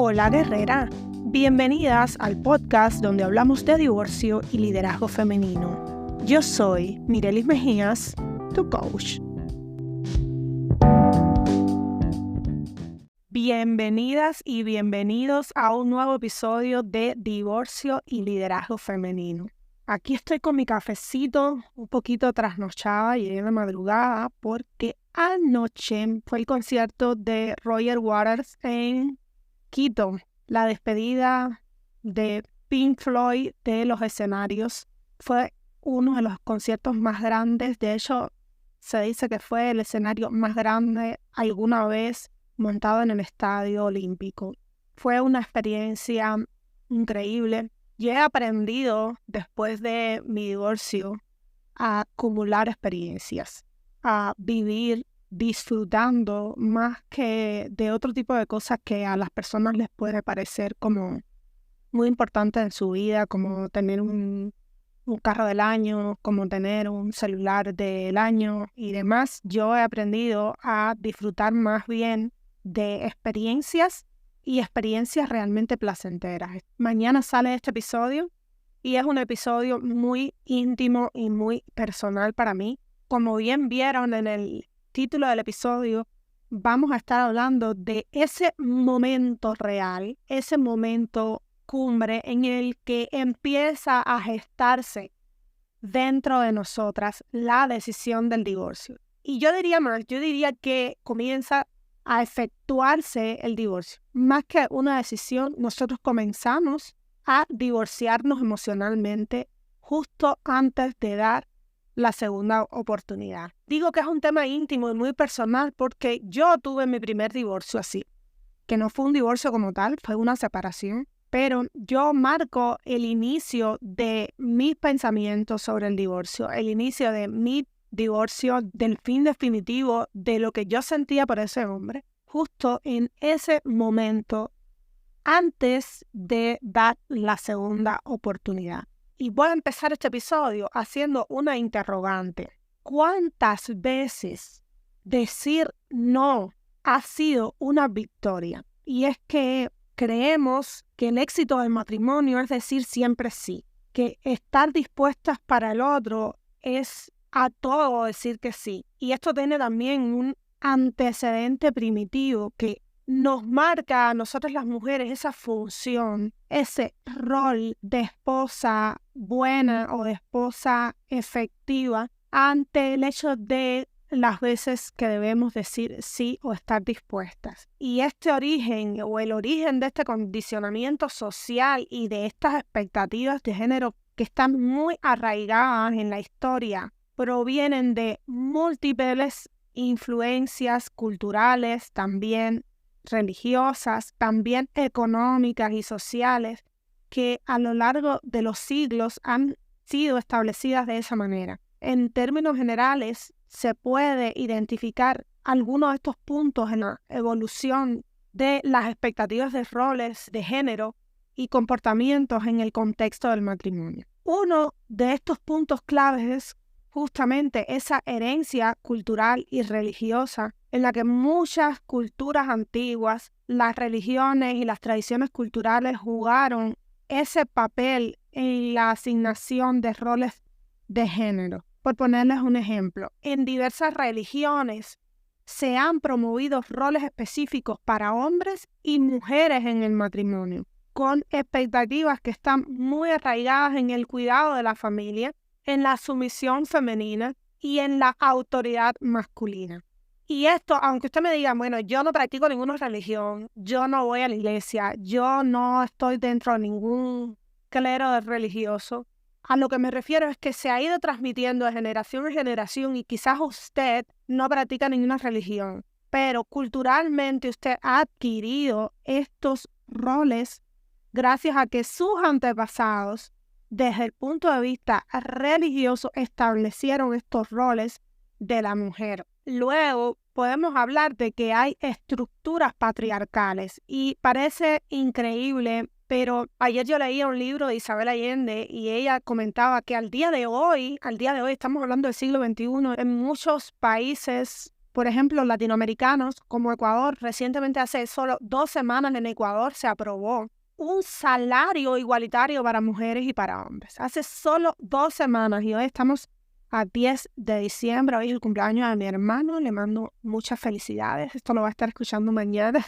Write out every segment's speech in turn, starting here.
Hola guerrera, bienvenidas al podcast donde hablamos de divorcio y liderazgo femenino. Yo soy Mirelis Mejías, tu coach. Bienvenidas y bienvenidos a un nuevo episodio de Divorcio y Liderazgo Femenino. Aquí estoy con mi cafecito, un poquito trasnochada, llegué de madrugada porque anoche fue el concierto de Roger Waters en Quito, la despedida de Pink Floyd de los escenarios. Fue uno de los conciertos más grandes, de hecho se dice que fue el escenario más grande alguna vez montado en el Estadio Olímpico. Fue una experiencia increíble. Yo he aprendido después de mi divorcio a acumular experiencias, a vivir disfrutando más que de otro tipo de cosas que a las personas les puede parecer como muy importante en su vida, como tener un carro del año, como tener un celular del año y demás. Yo he aprendido a disfrutar más bien de experiencias y experiencias realmente placenteras. Mañana sale este episodio y es un episodio muy íntimo y muy personal para mí. Como bien vieron en el título del episodio, vamos a estar hablando de ese momento real, ese momento cumbre en el que empieza a gestarse dentro de nosotras la decisión del divorcio. Y yo diría que comienza a efectuarse el divorcio. Más que una decisión, nosotros comenzamos a divorciarnos emocionalmente justo antes de dar la segunda oportunidad. Digo que es un tema íntimo y muy personal porque yo tuve mi primer divorcio así, que no fue un divorcio como tal, fue una separación, pero yo marco el inicio de mis pensamientos sobre el divorcio, el inicio de mi divorcio, del fin definitivo de lo que yo sentía por ese hombre, justo en ese momento antes de dar la segunda oportunidad. Y voy a empezar este episodio haciendo una interrogante. ¿Cuántas veces decir no ha sido una victoria? Y es que creemos que el éxito del matrimonio es decir siempre sí, que estar dispuestas para el otro es a todo decir que sí. Y esto tiene también un antecedente primitivo que nos marca a nosotras las mujeres esa función, ese rol de esposa buena o de esposa efectiva ante el hecho de las veces que debemos decir sí o estar dispuestas. Y este origen o el origen de este condicionamiento social y de estas expectativas de género que están muy arraigadas en la historia provienen de múltiples influencias culturales, también religiosas, también económicas y sociales, que a lo largo de los siglos han sido establecidas de esa manera. En términos generales, se puede identificar algunos de estos puntos en la evolución de las expectativas de roles de género y comportamientos en el contexto del matrimonio. Uno de estos puntos claves es justamente esa herencia cultural y religiosa en la que muchas culturas antiguas, las religiones y las tradiciones culturales jugaron ese papel en la asignación de roles de género. Por ponerles un ejemplo, en diversas religiones se han promovido roles específicos para hombres y mujeres en el matrimonio, con expectativas que están muy arraigadas en el cuidado de la familia, en la sumisión femenina y en la autoridad masculina. Y esto, aunque usted me diga, bueno, yo no practico ninguna religión, yo no voy a la iglesia, yo no estoy dentro de ningún clero religioso, a lo que me refiero es que se ha ido transmitiendo de generación en generación y quizás usted no practica ninguna religión, pero culturalmente usted ha adquirido estos roles gracias a que sus antepasados, desde el punto de vista religioso, establecieron estos roles de la mujer. Luego podemos hablar de que hay estructuras patriarcales y parece increíble, pero ayer yo leía un libro de Isabel Allende y ella comentaba que al día de hoy, estamos hablando del siglo XXI, en muchos países Por ejemplo, latinoamericanos como Ecuador, recientemente hace solo 2 semanas en Ecuador se aprobó un salario igualitario para mujeres y para hombres. Hace solo 2 semanas y hoy estamos a 10 de diciembre, hoy es el cumpleaños de mi hermano, le mando muchas felicidades, esto lo va a estar escuchando mañana.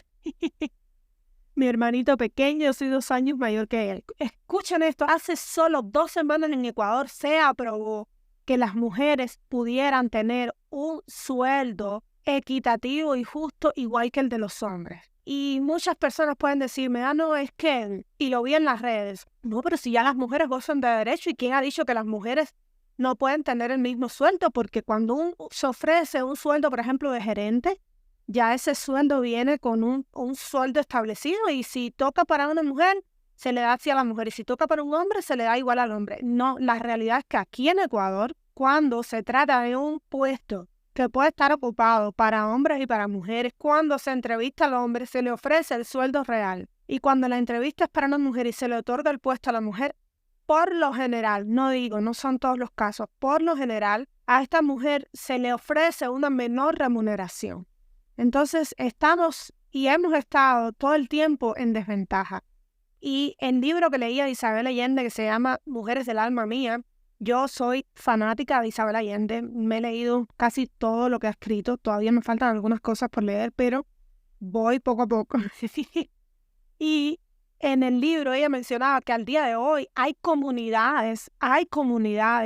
Mi hermanito pequeño, yo soy 2 años mayor que él. Escuchen esto, hace solo 2 semanas en Ecuador se aprobó que las mujeres pudieran tener un sueldo equitativo y justo igual que el de los hombres. Y muchas personas pueden decirme, no, es que, y lo vi en las redes, no, pero si ya las mujeres gozan de derecho, ¿y quién ha dicho que las mujeres no pueden tener el mismo sueldo? Porque cuando se ofrece un sueldo, por ejemplo, de gerente, ya ese sueldo viene con un sueldo establecido y si toca para una mujer, se le da así a la mujer y si toca para un hombre, se le da igual al hombre. No, la realidad es que aquí en Ecuador, cuando se trata de un puesto que puede estar ocupado para hombres y para mujeres, cuando se entrevista al hombre, se le ofrece el sueldo real. Y cuando la entrevista es para una mujer y se le otorga el puesto a la mujer, por lo general, no son todos los casos, por lo general, a esta mujer se le ofrece una menor remuneración. Entonces, estamos y hemos estado todo el tiempo en desventaja. Y el libro que leía de Isabel Allende, que se llama Mujeres del alma mía, yo soy fanática de Isabel Allende, me he leído casi todo lo que ha escrito, todavía me faltan algunas cosas por leer, pero voy poco a poco. Y en el libro ella mencionaba que al día de hoy hay comunidades,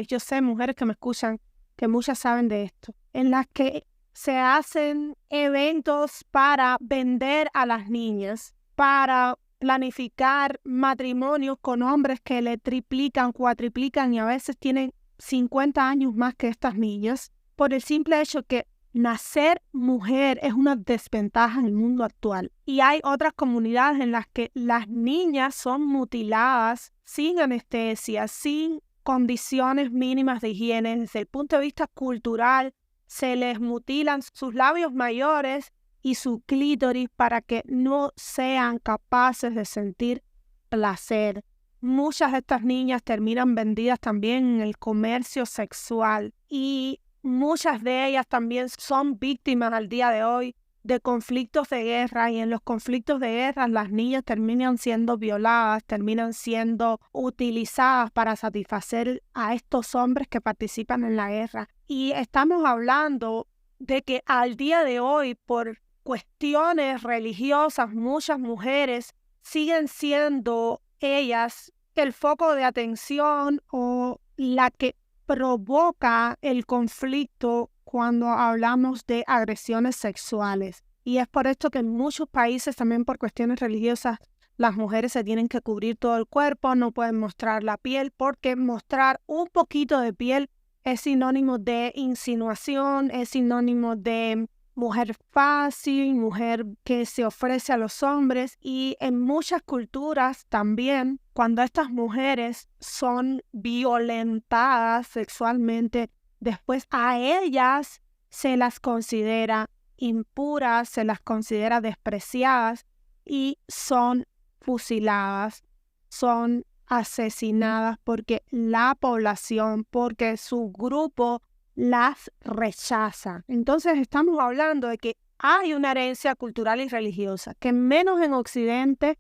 yo sé mujeres que me escuchan, que muchas saben de esto, en las que se hacen eventos para vender a las niñas, para planificar matrimonios con hombres que le triplican, cuatriplican y a veces tienen 50 años más que estas niñas, por el simple hecho que nacer mujer es una desventaja en el mundo actual. Y hay otras comunidades en las que las niñas son mutiladas sin anestesia, sin condiciones mínimas de higiene. Desde el punto de vista cultural, se les mutilan sus labios mayores y su clítoris para que no sean capaces de sentir placer. Muchas de estas niñas terminan vendidas también en el comercio sexual y muchas de ellas también son víctimas al día de hoy de conflictos de guerra y en los conflictos de guerra las niñas terminan siendo violadas, terminan siendo utilizadas para satisfacer a estos hombres que participan en la guerra. Y estamos hablando de que al día de hoy, por cuestiones religiosas, muchas mujeres siguen siendo ellas el foco de atención o la que provoca el conflicto cuando hablamos de agresiones sexuales. Y es por esto que en muchos países, también por cuestiones religiosas, las mujeres se tienen que cubrir todo el cuerpo, no pueden mostrar la piel, porque mostrar un poquito de piel es sinónimo de insinuación, es sinónimo de mujer fácil, mujer que se ofrece a los hombres. Y en muchas culturas también, cuando estas mujeres son violentadas sexualmente, después a ellas se las considera impuras, se las considera despreciadas y son fusiladas, son asesinadas porque la población, porque su grupo las rechaza. Entonces estamos hablando de que hay una herencia cultural y religiosa, que menos en Occidente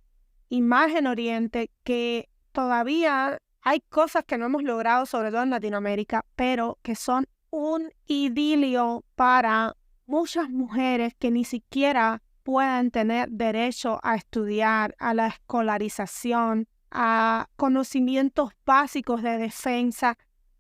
y más en Oriente, que todavía hay cosas que no hemos logrado, sobre todo en Latinoamérica, pero que son un idilio para muchas mujeres que ni siquiera pueden tener derecho a estudiar, a la escolarización, a conocimientos básicos de defensa.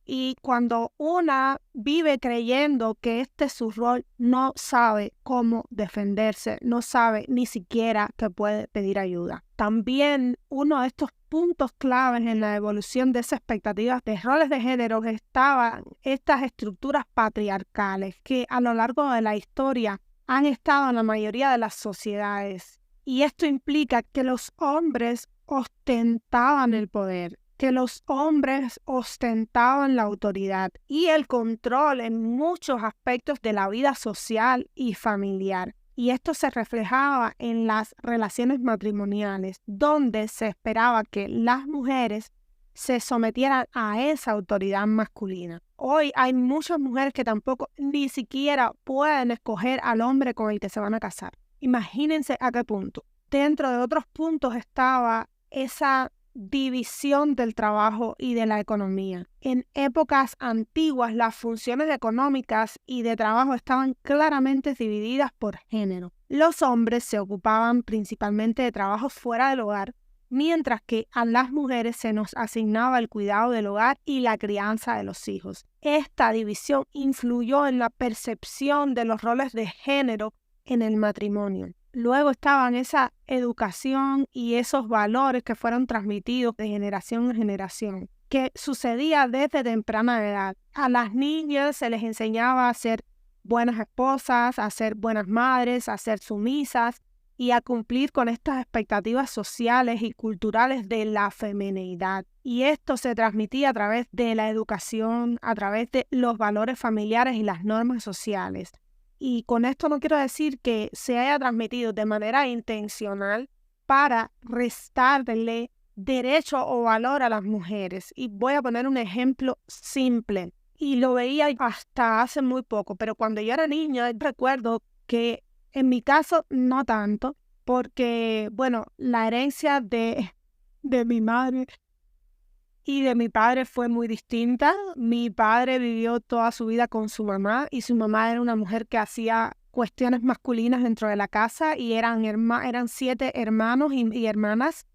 Y cuando una vive creyendo que este es su rol, no sabe cómo defenderse, no sabe ni siquiera que puede pedir ayuda. También uno de estos puntos claves en la evolución de esas expectativas de roles de género estaban estas estructuras patriarcales que a lo largo de la historia han estado en la mayoría de las sociedades. Y esto implica que los hombres ostentaban el poder, que los hombres ostentaban la autoridad y el control en muchos aspectos de la vida social y familiar. Y esto se reflejaba en las relaciones matrimoniales, donde se esperaba que las mujeres se sometieran a esa autoridad masculina. Hoy hay muchas mujeres que tampoco ni siquiera pueden escoger al hombre con el que se van a casar. Imagínense a qué punto. Dentro de otros puntos estaba esa división del trabajo y de la economía. En épocas antiguas, las funciones económicas y de trabajo estaban claramente divididas por género. Los hombres se ocupaban principalmente de trabajos fuera del hogar, mientras que a las mujeres se nos asignaba el cuidado del hogar y la crianza de los hijos. Esta división influyó en la percepción de los roles de género en el matrimonio. Luego estaban esa educación y esos valores que fueron transmitidos de generación en generación, que sucedía desde temprana edad. A las niñas se les enseñaba a ser buenas esposas, a ser buenas madres, a ser sumisas y a cumplir con estas expectativas sociales y culturales de la femineidad. Y esto se transmitía a través de la educación, a través de los valores familiares y las normas sociales. Y con esto no quiero decir que se haya transmitido de manera intencional para restarle derecho o valor a las mujeres. Y voy a poner un ejemplo simple. Y lo veía hasta hace muy poco, pero cuando yo era niña recuerdo que en mi caso no tanto, porque, bueno, la herencia de mi madre y de mi padre fue muy distinta. Mi padre vivió toda su vida con su mamá y su mamá era una mujer que hacía cuestiones masculinas dentro de la casa y eran 7 hermanos y hermanas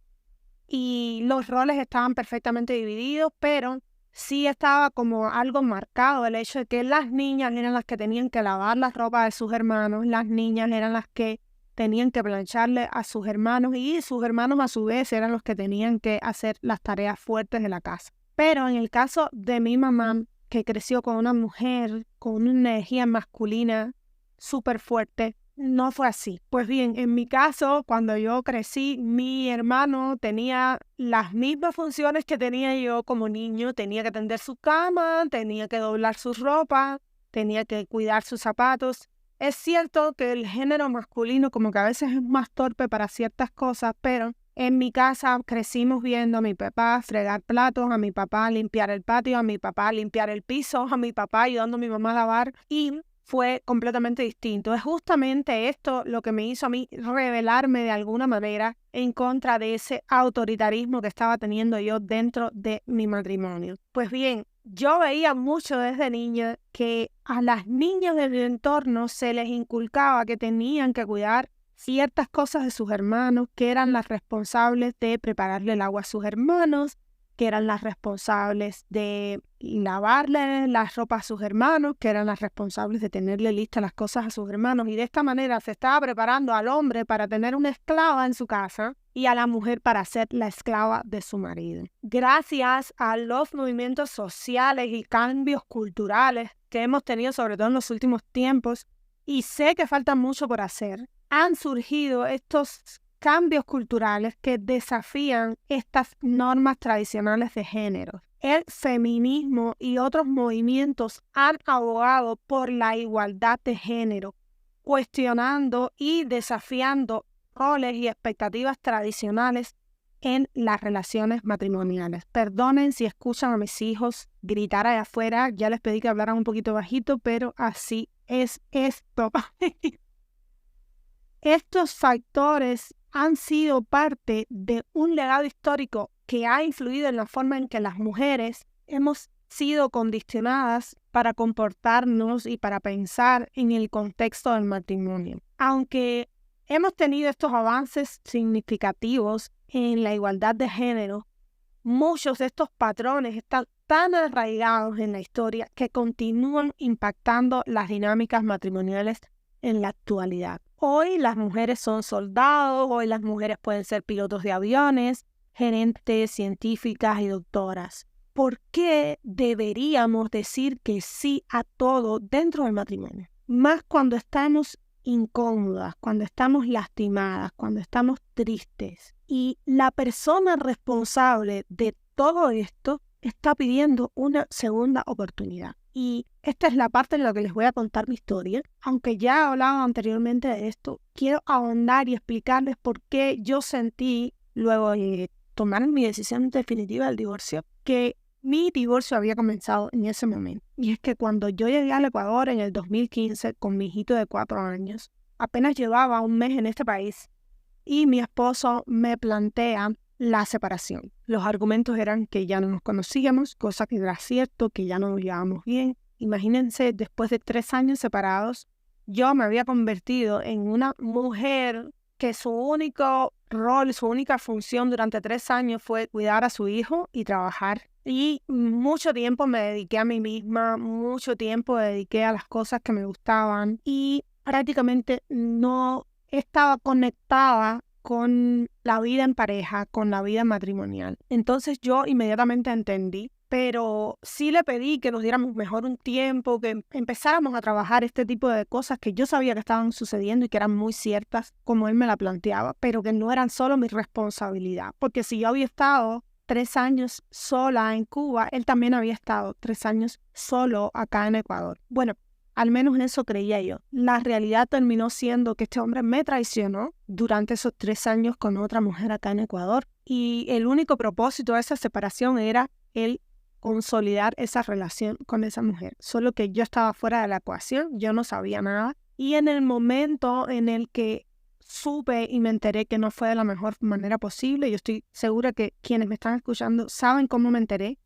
y los roles estaban perfectamente divididos, pero sí estaba como algo marcado el hecho de que las niñas eran las que tenían que lavar la ropa de sus hermanos, las niñas eran las que tenían que plancharle a sus hermanos y sus hermanos a su vez eran los que tenían que hacer las tareas fuertes de la casa. Pero en el caso de mi mamá, que creció con una mujer con una energía masculina súper fuerte, no fue así. Pues bien, en mi caso, cuando yo crecí, mi hermano tenía las mismas funciones que tenía yo como niño. Tenía que tender su cama, tenía que doblar su ropa, tenía que cuidar sus zapatos. Es cierto que el género masculino como que a veces es más torpe para ciertas cosas, pero en mi casa crecimos viendo a mi papá fregar platos, a mi papá limpiar el patio, a mi papá limpiar el piso, a mi papá ayudando a mi mamá a lavar y fue completamente distinto. Es justamente esto lo que me hizo a mí rebelarme de alguna manera en contra de ese autoritarismo que estaba teniendo yo dentro de mi matrimonio. Pues bien, yo veía mucho desde niña que a las niñas de mi entorno se les inculcaba que tenían que cuidar ciertas cosas de sus hermanos, que eran las responsables de prepararle el agua a sus hermanos, que eran las responsables de lavarle las ropas a sus hermanos, que eran las responsables de tenerle listas las cosas a sus hermanos. Y de esta manera se estaba preparando al hombre para tener una esclava en su casa y a la mujer para ser la esclava de su marido. Gracias a los movimientos sociales y cambios culturales que hemos tenido, sobre todo en los últimos tiempos, y sé que falta mucho por hacer, han surgido estos cambios culturales que desafían estas normas tradicionales de género. El feminismo y otros movimientos han abogado por la igualdad de género, cuestionando y desafiando roles y expectativas tradicionales en las relaciones matrimoniales. Perdonen si escuchan a mis hijos gritar allá afuera, ya les pedí que hablaran un poquito bajito, pero así es esto. Estos factores han sido parte de un legado histórico que ha influido en la forma en que las mujeres hemos sido condicionadas para comportarnos y para pensar en el contexto del matrimonio. Aunque hemos tenido estos avances significativos en la igualdad de género, muchos de estos patrones están tan arraigados en la historia que continúan impactando las dinámicas matrimoniales en la actualidad. Hoy las mujeres son soldados, hoy las mujeres pueden ser pilotos de aviones, gerentes, científicas y doctoras. ¿Por qué deberíamos decir que sí a todo dentro del matrimonio? Más cuando estamos incómodas, cuando estamos lastimadas, cuando estamos tristes. Y la persona responsable de todo esto está pidiendo una segunda oportunidad. Y esta es la parte en la que les voy a contar mi historia. Aunque ya he hablado anteriormente de esto, quiero ahondar y explicarles por qué yo sentí, luego de tomar mi decisión definitiva del divorcio, que mi divorcio había comenzado en ese momento. Y es que cuando yo llegué al Ecuador en el 2015 con mi hijito de 4 años, apenas llevaba un mes en este país y mi esposo me plantea la separación. Los argumentos eran que ya no nos conocíamos, cosa que era cierto, que ya no nos llevábamos bien. Imagínense, después de 3 años separados, yo me había convertido en una mujer que su único rol, su única función durante 3 años fue cuidar a su hijo y trabajar. Y mucho tiempo me dediqué a mí misma, mucho tiempo dediqué a las cosas que me gustaban y prácticamente no estaba conectada con la vida en pareja, con la vida matrimonial. Entonces yo inmediatamente entendí, pero sí le pedí que nos diéramos mejor un tiempo, que empezáramos a trabajar este tipo de cosas que yo sabía que estaban sucediendo y que eran muy ciertas, como él me la planteaba, pero que no eran solo mi responsabilidad. Porque si yo había estado 3 años sola en Cuba, él también había estado 3 años solo acá en Ecuador. Bueno, al menos en eso creía yo. La realidad terminó siendo que este hombre me traicionó durante esos 3 años con otra mujer acá en Ecuador. Y el único propósito de esa separación era el consolidar esa relación con esa mujer. Solo que yo estaba fuera de la ecuación, yo no sabía nada. Y en el momento en el que supe y me enteré que no fue de la mejor manera posible, yo estoy segura que quienes me están escuchando saben cómo me enteré.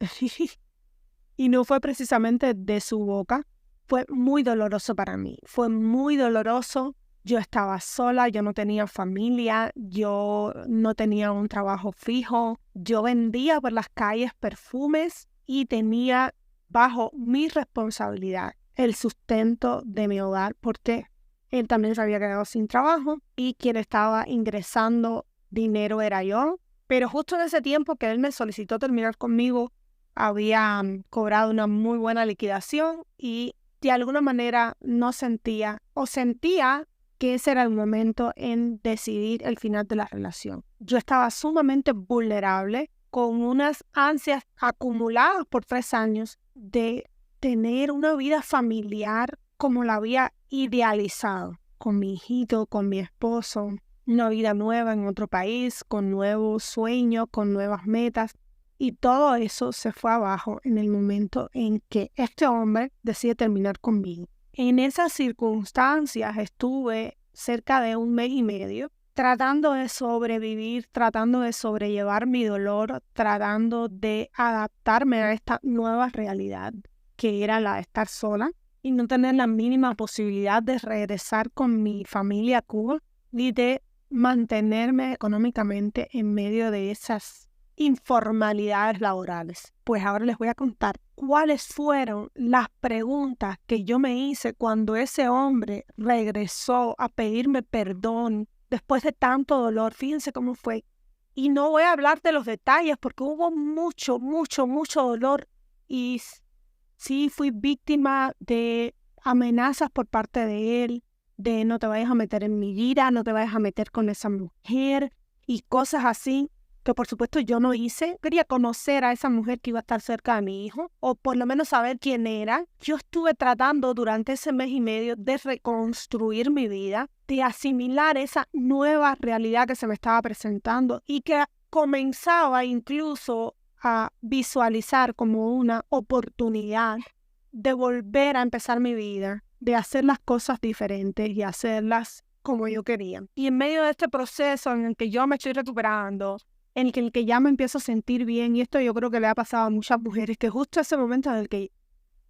Y no fue precisamente de su boca. Fue muy doloroso para mí, fue muy doloroso. Yo estaba sola, yo no tenía familia, yo no tenía un trabajo fijo. Yo vendía por las calles perfumes y tenía bajo mi responsabilidad el sustento de mi hogar porque él también se había quedado sin trabajo y quien estaba ingresando dinero era yo. Pero justo en ese tiempo que él me solicitó terminar conmigo, había cobrado una muy buena liquidación y de alguna manera no sentía o sentía que ese era el momento en decidir el final de la relación. Yo estaba sumamente vulnerable con unas ansias acumuladas por 3 años de tener una vida familiar como la había idealizado, con mi hijito, con mi esposo, una vida nueva en otro país, con nuevos sueños, con nuevas metas. Y todo eso se fue abajo en el momento en que este hombre decide terminar conmigo. En esas circunstancias estuve cerca de 1 mes y medio tratando de sobrevivir, tratando de sobrellevar mi dolor, tratando de adaptarme a esta nueva realidad que era la de estar sola y no tener la mínima posibilidad de regresar con mi familia a Cuba ni de mantenerme económicamente en medio de esas informalidades laborales. Pues ahora les voy a contar cuáles fueron las preguntas que yo me hice cuando ese hombre regresó a pedirme perdón después de tanto dolor. Fíjense cómo fue. Y no voy a hablar de los detalles porque hubo mucho dolor y sí fui víctima de amenazas por parte de él, de no te vayas a meter en mi vida, no te vayas a meter con esa mujer y cosas así que por supuesto yo no hice. Quería conocer a esa mujer que iba a estar cerca de mi hijo, o por lo menos saber quién era. Yo estuve tratando durante ese mes y medio de reconstruir mi vida, de asimilar esa nueva realidad que se me estaba presentando y que comenzaba incluso a visualizar como una oportunidad de volver a empezar mi vida, de hacer las cosas diferentes y hacerlas como yo quería. Y en medio de este proceso en el que yo me estoy recuperando, en el que ya me empiezo a sentir bien, y esto yo creo que le ha pasado a muchas mujeres, que justo ese momento en el que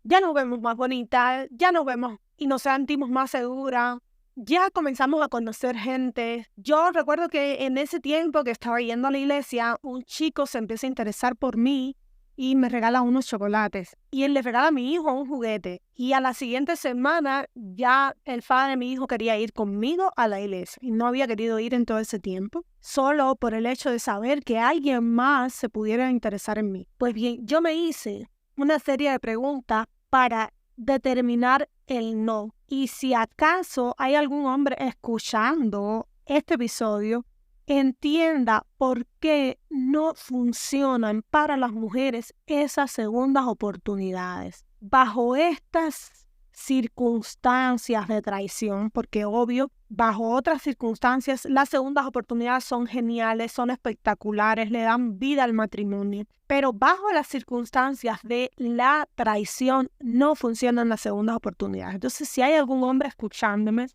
ya nos vemos más bonitas, ya nos vemos y nos sentimos más seguras, ya comenzamos a conocer gente. Yo recuerdo que en ese tiempo que estaba yendo a la iglesia, un chico se empieza a interesar por mí y me regala unos chocolates. Y él le regala a mi hijo un juguete. Y a la siguiente semana ya el padre de mi hijo quería ir conmigo a la iglesia. Y no había querido ir en todo ese tiempo, solo por el hecho de saber que alguien más se pudiera interesar en mí. Pues bien, yo me hice una serie de preguntas para determinar el no. Y si acaso hay algún hombre escuchando este episodio, entienda por qué no funcionan para las mujeres esas segundas oportunidades. Bajo estas circunstancias de traición, porque obvio, bajo otras circunstancias, las segundas oportunidades son geniales, son espectaculares, le dan vida al matrimonio. Pero bajo las circunstancias de la traición no funcionan las segundas oportunidades. Entonces, si hay algún hombre escuchándome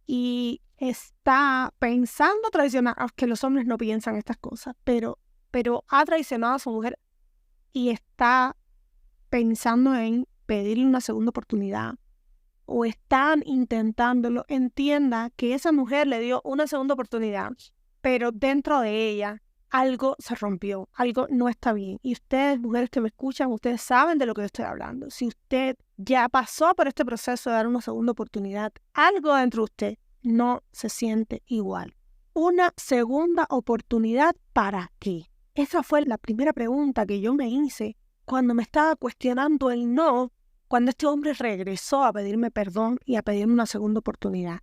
y está pensando traicionar, que los hombres no piensan estas cosas, pero ha traicionado a su mujer y está pensando en pedirle una segunda oportunidad o están intentándolo, entienda que esa mujer le dio una segunda oportunidad, pero dentro de ella algo se rompió, algo no está bien. Y ustedes, mujeres que me escuchan, ustedes saben de lo que yo estoy hablando. Si usted ya pasó por este proceso de dar una segunda oportunidad, algo dentro de usted no se siente igual. ¿Una segunda oportunidad para qué? Esa fue la primera pregunta que yo me hice cuando me estaba cuestionando el no, cuando este hombre regresó a pedirme perdón y a pedirme una segunda oportunidad.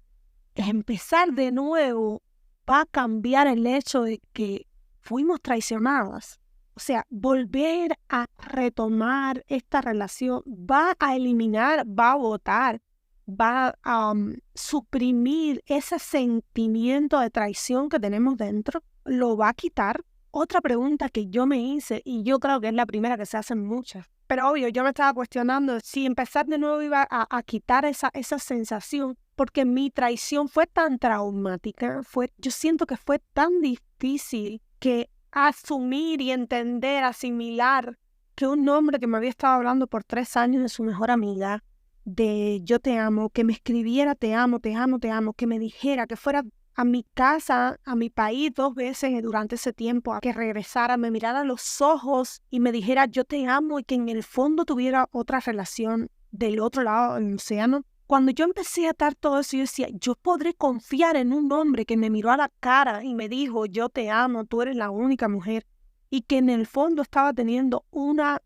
Empezar de nuevo va a cambiar el hecho de que fuimos traicionadas. O sea, volver a retomar esta relación va a eliminar, va a botar, va a suprimir ese sentimiento de traición que tenemos dentro, lo va a quitar. Otra pregunta que yo me hice, y yo creo que es la primera que se hacen muchas, pero obvio, yo me estaba cuestionando si empezar de nuevo iba a quitar esa sensación, porque mi traición fue tan traumática, yo siento que fue tan difícil que asumir y entender, asimilar que un hombre que me había estado hablando por 3 años de su mejor amiga, de yo te amo, que me escribiera te amo, te amo, te amo, que me dijera, que fuera a mi casa, a mi país 2 veces durante ese tiempo, a que regresara, me mirara a los ojos y me dijera yo te amo y que en el fondo tuviera otra relación del otro lado del océano. Cuando yo empecé a atar todo eso, yo decía, yo podré confiar en un hombre que me miró a la cara y me dijo yo te amo, tú eres la única mujer, y que en el fondo estaba teniendo una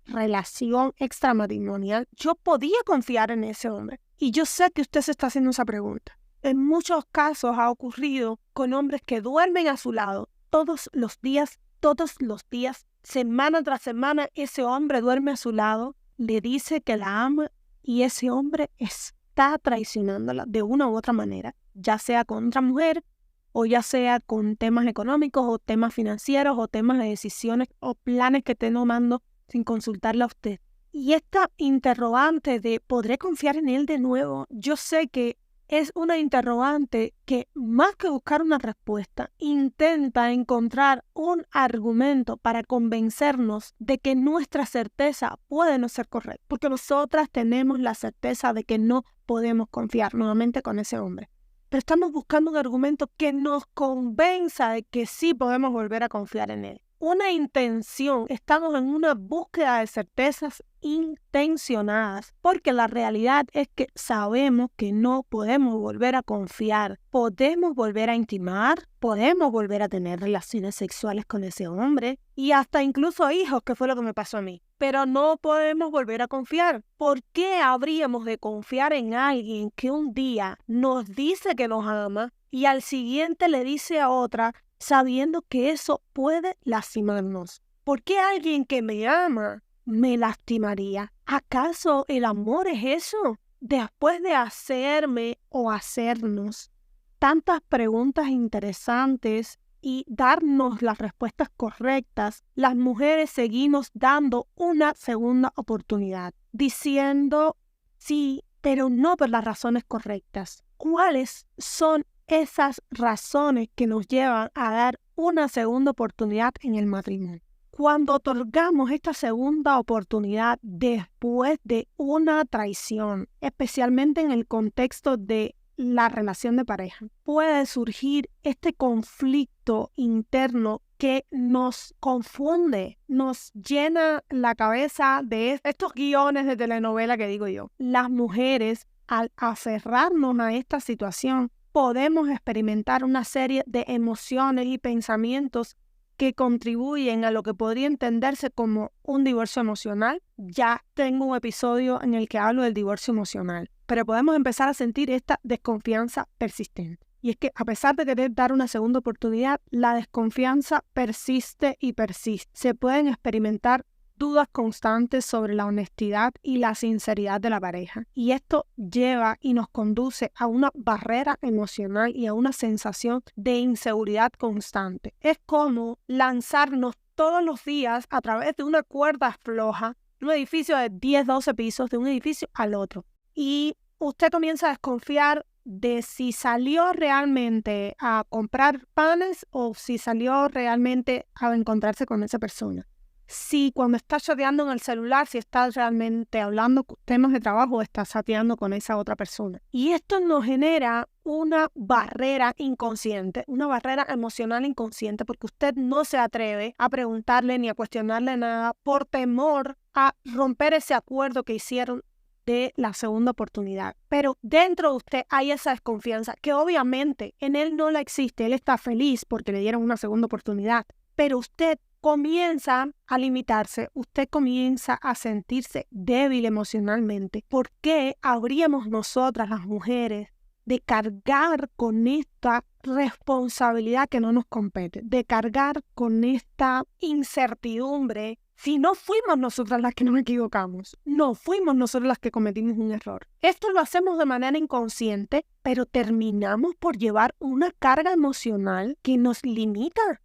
relación extramatrimonial. Yo podía confiar en ese hombre. Y yo sé que usted se está haciendo esa pregunta. En muchos casos ha ocurrido con hombres que duermen a su lado todos los días, semana tras semana, ese hombre duerme a su lado, le dice que la ama y ese hombre está traicionándola de una u otra manera, ya sea con otra mujer o ya sea con temas económicos o temas financieros o temas de decisiones o planes que esté tomando sin consultarle a usted. Y esta interrogante de ¿podré confiar en él de nuevo? Yo sé que es una interrogante que, más que buscar una respuesta, intenta encontrar un argumento para convencernos de que nuestra certeza puede no ser correcta, porque nosotras tenemos la certeza de que no podemos confiar nuevamente con ese hombre. Pero estamos buscando un argumento que nos convenza de que sí podemos volver a confiar en él. Una intención, estamos en una búsqueda de certezas intencionadas, porque la realidad es que sabemos que no podemos volver a confiar, podemos volver a intimar, podemos volver a tener relaciones sexuales con ese hombre y hasta incluso hijos, que fue lo que me pasó a mí, pero no podemos volver a confiar. ¿Por qué habríamos de confiar en alguien que un día nos dice que nos ama y al siguiente le dice a otra, sabiendo que eso puede lastimarnos? ¿Por qué alguien que me ama me lastimaría? ¿Acaso el amor es eso? Después de hacerme o hacernos tantas preguntas interesantes y darnos las respuestas correctas, las mujeres seguimos dando una segunda oportunidad, diciendo sí, pero no por las razones correctas. ¿Cuáles son esas razones que nos llevan a dar una segunda oportunidad en el matrimonio? Cuando otorgamos esta segunda oportunidad después de una traición, especialmente en el contexto de la relación de pareja, puede surgir este conflicto interno que nos confunde, nos llena la cabeza de estos guiones de telenovela que digo yo. Las mujeres, al aferrarnos a esta situación, podemos experimentar una serie de emociones y pensamientos que contribuyen a lo que podría entenderse como un divorcio emocional. Ya tengo un episodio en el que hablo del divorcio emocional, pero podemos empezar a sentir esta desconfianza persistente. Y es que a pesar de querer dar una segunda oportunidad, la desconfianza persiste y persiste. Se pueden experimentar dudas constantes sobre la honestidad y la sinceridad de la pareja. Y esto lleva y nos conduce a una barrera emocional y a una sensación de inseguridad constante. Es como lanzarnos todos los días a través de una cuerda floja, un edificio de 10, 12 pisos, de un edificio al otro. Y usted comienza a desconfiar de si salió realmente a comprar panes o si salió realmente a encontrarse con esa persona. Si cuando está chateando en el celular, si está realmente hablando temas de trabajo o está chateando con esa otra persona. Y esto nos genera una barrera inconsciente, una barrera emocional inconsciente, porque usted no se atreve a preguntarle ni a cuestionarle nada por temor a romper ese acuerdo que hicieron de la segunda oportunidad. Pero dentro de usted hay esa desconfianza que obviamente en él no la existe. Él está feliz porque le dieron una segunda oportunidad, pero usted comienza a limitarse, usted comienza a sentirse débil emocionalmente. ¿Por qué habríamos nosotras, las mujeres, de cargar con esta responsabilidad que no nos compete, de cargar con esta incertidumbre? Si no fuimos nosotras las que nos equivocamos, no fuimos nosotras las que cometimos un error. Esto lo hacemos de manera inconsciente, pero terminamos por llevar una carga emocional que nos limita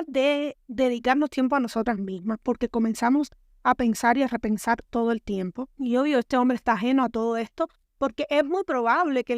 de dedicarnos tiempo a nosotras mismas, porque comenzamos a pensar y a repensar todo el tiempo. Y obvio, este hombre está ajeno a todo esto, porque es muy probable que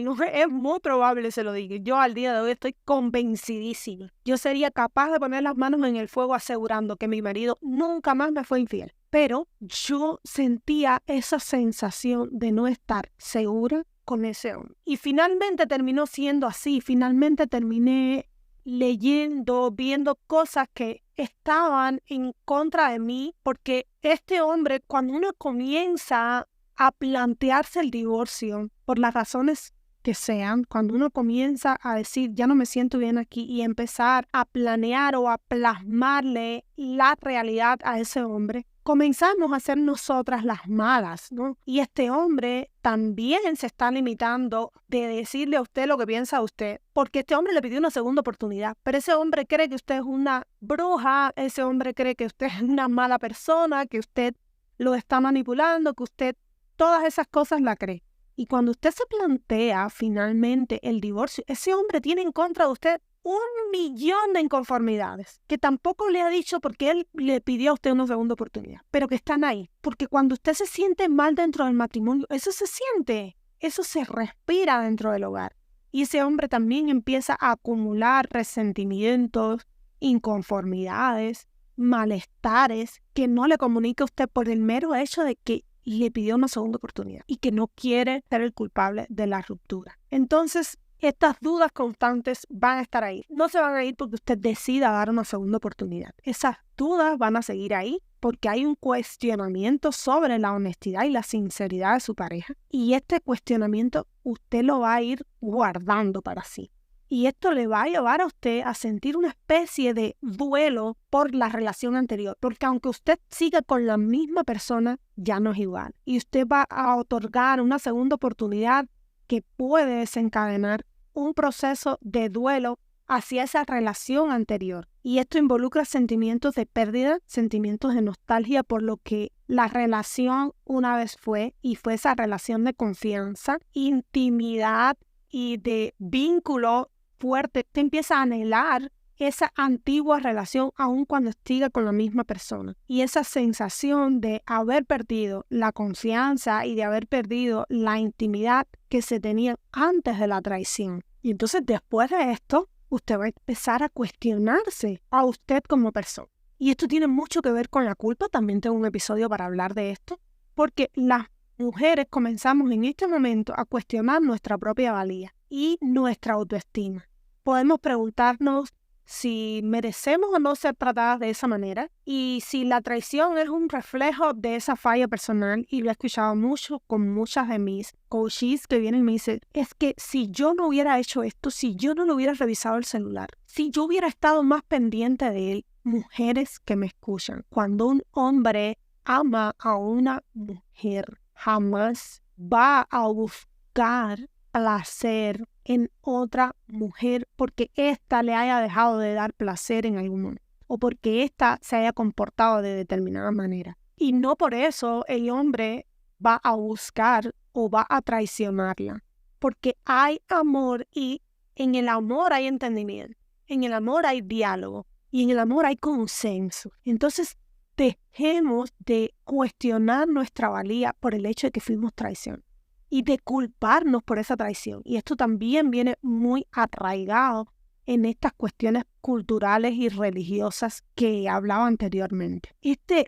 se lo diga. Yo al día de hoy estoy convencidísima. Yo sería capaz de poner las manos en el fuego asegurando que mi marido nunca más me fue infiel. Pero yo sentía esa sensación de no estar segura con ese hombre. Y finalmente terminó siendo así. Finalmente terminé leyendo, viendo cosas que estaban en contra de mí, porque este hombre, cuando uno comienza a plantearse el divorcio por las razones que sean, cuando uno comienza a decir ya no me siento bien aquí y empezar a planear o a plasmarle la realidad a ese hombre, comenzamos a ser nosotras las malas, ¿no? Y este hombre también se está limitando de decirle a usted lo que piensa usted, porque este hombre le pidió una segunda oportunidad, pero ese hombre cree que usted es una bruja, ese hombre cree que usted es una mala persona, que usted lo está manipulando, que usted todas esas cosas la cree. Y cuando usted se plantea finalmente el divorcio, ese hombre tiene en contra de usted 1.000.000 de inconformidades, que tampoco le ha dicho porque él le pidió a usted una segunda oportunidad, pero que están ahí. Porque cuando usted se siente mal dentro del matrimonio, eso se siente, eso se respira dentro del hogar. Y ese hombre también empieza a acumular resentimientos, inconformidades, malestares que no le comunica a usted por el mero hecho de que le pidió una segunda oportunidad y que no quiere ser el culpable de la ruptura. Entonces, estas dudas constantes van a estar ahí. No se van a ir porque usted decida dar una segunda oportunidad. Esas dudas van a seguir ahí porque hay un cuestionamiento sobre la honestidad y la sinceridad de su pareja. Y este cuestionamiento usted lo va a ir guardando para sí. Y esto le va a llevar a usted a sentir una especie de duelo por la relación anterior, porque aunque usted siga con la misma persona, ya no es igual. Y usted va a otorgar una segunda oportunidad que puede desencadenar un proceso de duelo hacia esa relación anterior. Y esto involucra sentimientos de pérdida, sentimientos de nostalgia por lo que la relación una vez fue, y fue esa relación de confianza, intimidad y de vínculo fuerte. Te empieza a anhelar esa antigua relación aun cuando siga con la misma persona. Y esa sensación de haber perdido la confianza y de haber perdido la intimidad que se tenía antes de la traición. Y entonces después de esto, usted va a empezar a cuestionarse a usted como persona. Y esto tiene mucho que ver con la culpa. También tengo un episodio para hablar de esto, porque las mujeres comenzamos en este momento a cuestionar nuestra propia valía y nuestra autoestima. Podemos preguntarnos si merecemos o no ser tratadas de esa manera y si la traición es un reflejo de esa falla personal. Y lo he escuchado mucho con muchas de mis coaches que vienen y me dicen, es que si yo no hubiera hecho esto, si yo no le hubiera revisado el celular, si yo hubiera estado más pendiente de él. Mujeres que me escuchan, cuando un hombre ama a una mujer, jamás va a buscar placer en otra mujer porque ésta le haya dejado de dar placer en algún momento. o porque ésta se haya comportado de determinada manera. Y no por eso el hombre va a buscar o va a traicionarla, porque hay amor y en el amor hay entendimiento, en el amor hay diálogo y en el amor hay consenso. Entonces, dejemos de cuestionar nuestra valía por el hecho de que fuimos traicionados y de culparnos por esa traición. Y esto también viene muy arraigado en estas cuestiones culturales y religiosas que hablaba anteriormente.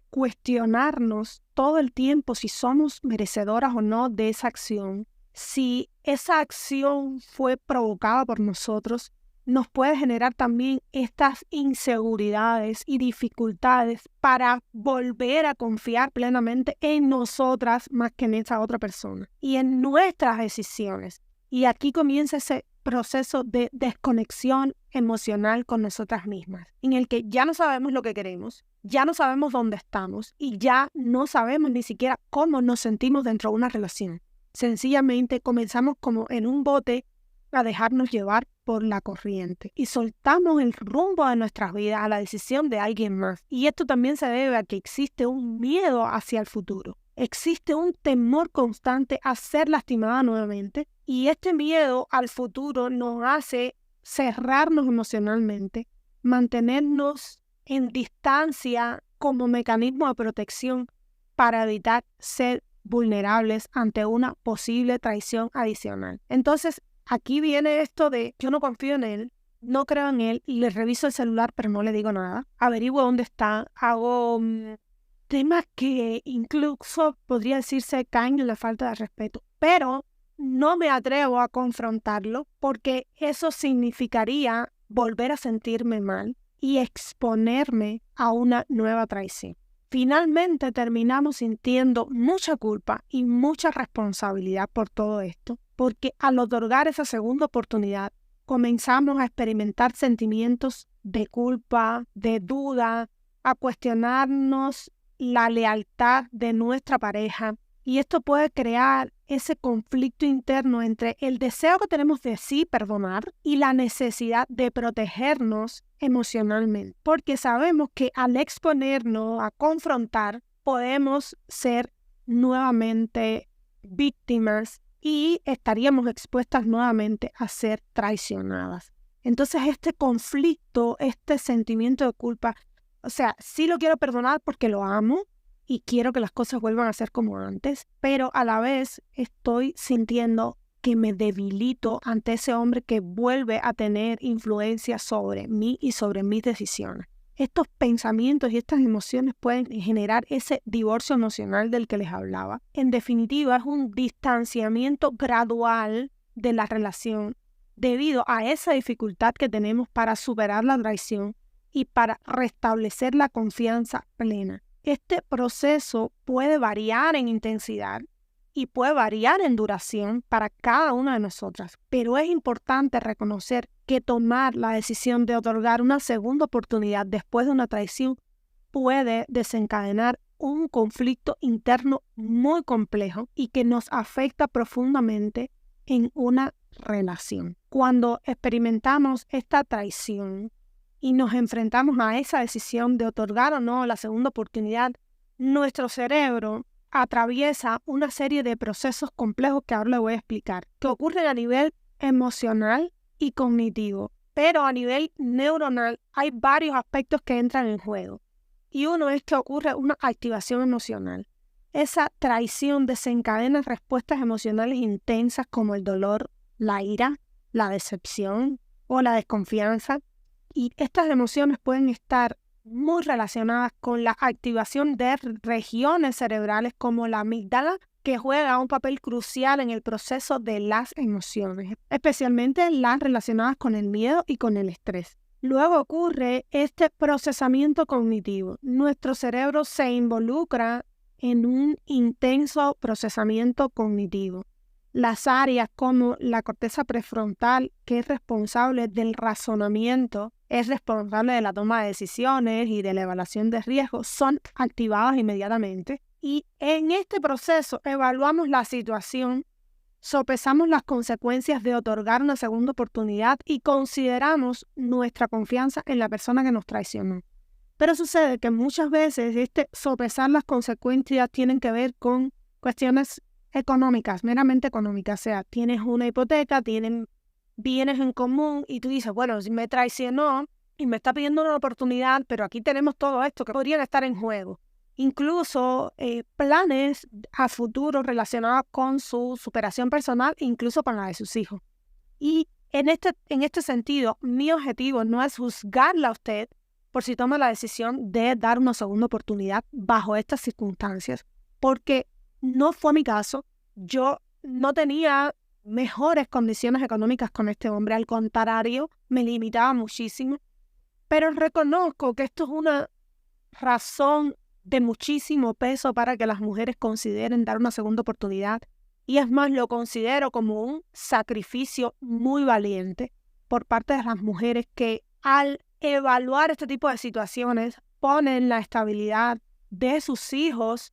Cuestionarnos todo el tiempo si somos merecedoras o no de esa acción, si esa acción fue provocada por nosotros, nos puede generar también estas inseguridades y dificultades para volver a confiar plenamente en nosotras más que en esa otra persona y en nuestras decisiones. Y aquí comienza ese proceso de desconexión emocional con nosotras mismas, en el que ya no sabemos lo que queremos, ya no sabemos dónde estamos y ya no sabemos ni siquiera cómo nos sentimos dentro de una relación. Sencillamente comenzamos como en un bote a dejarnos llevar por la corriente y soltamos el rumbo de nuestras vidas a la decisión de alguien más. Y esto también se debe a que existe un miedo hacia el futuro. Existe un temor constante a ser lastimada nuevamente y este miedo al futuro nos hace cerrarnos emocionalmente, mantenernos en distancia como mecanismo de protección para evitar ser vulnerables ante una posible traición adicional. Entonces, aquí viene esto de yo no confío en él, no creo en él, y le reviso el celular pero no le digo nada, averiguo dónde está, hago temas que incluso podría decirse caen en la falta de respeto, pero no me atrevo a confrontarlo porque eso significaría volver a sentirme mal y exponerme a una nueva traición. Finalmente terminamos sintiendo mucha culpa y mucha responsabilidad por todo esto, porque al otorgar esa segunda oportunidad comenzamos a experimentar sentimientos de culpa, de duda, a cuestionarnos la lealtad de nuestra pareja. Y esto puede crear ese conflicto interno entre el deseo que tenemos de sí perdonar y la necesidad de protegernos emocionalmente. Porque sabemos que al exponernos a confrontar, podemos ser nuevamente víctimas y estaríamos expuestas nuevamente a ser traicionadas. Entonces este conflicto, este sentimiento de culpa, o sea, sí lo quiero perdonar porque lo amo, y quiero que las cosas vuelvan a ser como antes, pero a la vez estoy sintiendo que me debilito ante ese hombre que vuelve a tener influencia sobre mí y sobre mis decisiones. Estos pensamientos y estas emociones pueden generar ese divorcio emocional del que les hablaba. En definitiva, es un distanciamiento gradual de la relación debido a esa dificultad que tenemos para superar la traición y para restablecer la confianza plena. Este proceso puede variar en intensidad y puede variar en duración para cada una de nosotras, pero es importante reconocer que tomar la decisión de otorgar una segunda oportunidad después de una traición puede desencadenar un conflicto interno muy complejo y que nos afecta profundamente en una relación. Cuando experimentamos esta traición y nos enfrentamos a esa decisión de otorgar o no la segunda oportunidad, nuestro cerebro atraviesa una serie de procesos complejos que ahora le voy a explicar, que ocurren a nivel emocional y cognitivo, pero a nivel neuronal hay varios aspectos que entran en juego. Y uno es que ocurre una activación emocional. Esa traición desencadena respuestas emocionales intensas como el dolor, la ira, la decepción o la desconfianza. Y estas emociones pueden estar muy relacionadas con la activación de regiones cerebrales como la amígdala, que juega un papel crucial en el proceso de las emociones, especialmente las relacionadas con el miedo y con el estrés. Luego ocurre este procesamiento cognitivo. Nuestro cerebro se involucra en un intenso procesamiento cognitivo. Las áreas como la corteza prefrontal, que es responsable del razonamiento, es responsable de la toma de decisiones y de la evaluación de riesgos, son activadas inmediatamente. Y en este proceso evaluamos la situación, sopesamos las consecuencias de otorgar una segunda oportunidad y consideramos nuestra confianza en la persona que nos traicionó. Pero sucede que muchas veces sopesar las consecuencias tienen que ver con cuestiones económicas, meramente económicas. O sea, tienes una hipoteca, tienen bienes en común y tú dices, bueno, si me traicionó y me está pidiendo una oportunidad, pero aquí tenemos todo esto que podrían estar en juego. Incluso planes a futuro relacionados con su superación personal, incluso con la de sus hijos. Y en este sentido, mi objetivo no es juzgarla a usted por si toma la decisión de dar una segunda oportunidad bajo estas circunstancias, porque no fue mi caso. Yo no tenía mejores condiciones económicas con este hombre, al contrario, me limitaba muchísimo, pero reconozco que esto es una razón de muchísimo peso para que las mujeres consideren dar una segunda oportunidad, y es más, lo considero como un sacrificio muy valiente por parte de las mujeres que al evaluar este tipo de situaciones ponen la estabilidad de sus hijos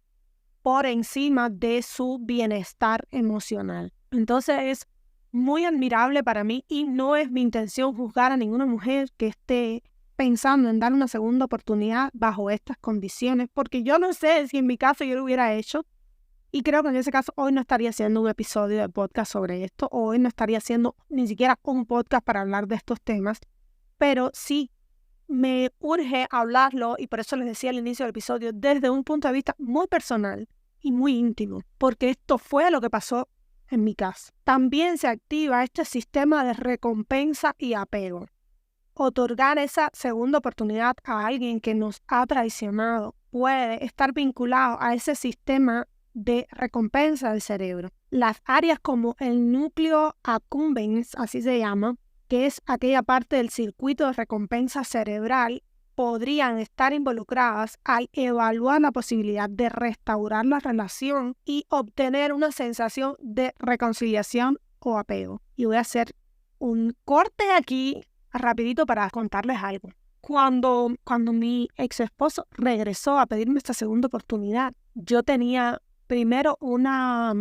por encima de su bienestar emocional. Entonces es muy admirable para mí y no es mi intención juzgar a ninguna mujer que esté pensando en dar una segunda oportunidad bajo estas condiciones, porque yo no sé si en mi caso yo lo hubiera hecho, y creo que en ese caso hoy no estaría haciendo un episodio de podcast sobre esto, o hoy no estaría haciendo ni siquiera un podcast para hablar de estos temas, pero sí me urge hablarlo, y por eso les decía al inicio del episodio, desde un punto de vista muy personal y muy íntimo, porque esto fue lo que pasó en mi caso. También se activa este sistema de recompensa y apego. Otorgar esa segunda oportunidad a alguien que nos ha traicionado puede estar vinculado a ese sistema de recompensa del cerebro. Las áreas como el núcleo accumbens, así se llama, que es aquella parte del circuito de recompensa cerebral, podrían estar involucradas al evaluar la posibilidad de restaurar la relación y obtener una sensación de reconciliación o apego. Y voy a hacer un corte aquí rapidito para contarles algo. Cuando mi ex esposo regresó a pedirme esta segunda oportunidad, yo tenía primero una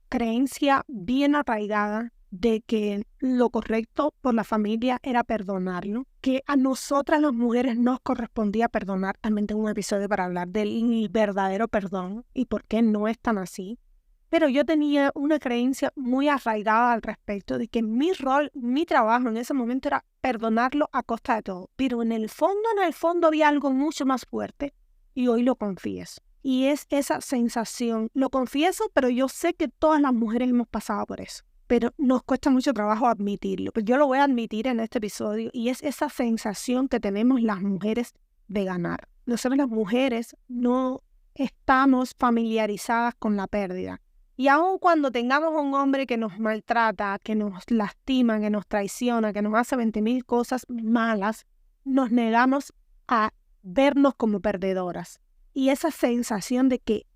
creencia bien arraigada de que lo correcto por la familia era perdonarlo, que a nosotras las mujeres nos correspondía perdonar. También tengo un episodio para hablar del verdadero perdón y por qué no es tan así. Pero yo tenía una creencia muy arraigada al respecto de que mi rol, mi trabajo en ese momento era perdonarlo a costa de todo. Pero en el fondo había algo mucho más fuerte y hoy lo confieso. Y es esa sensación, lo confieso, pero yo sé que todas las mujeres hemos pasado por eso. Pero nos cuesta mucho trabajo admitirlo. Pero yo lo voy a admitir en este episodio y es esa sensación que tenemos las mujeres de ganar. Nosotros las mujeres no estamos familiarizadas con la pérdida. Y aun cuando tengamos un hombre que nos maltrata, que nos lastima, que nos traiciona, que nos hace 20,000 cosas malas, nos negamos a vernos como perdedoras. Y esa sensación de que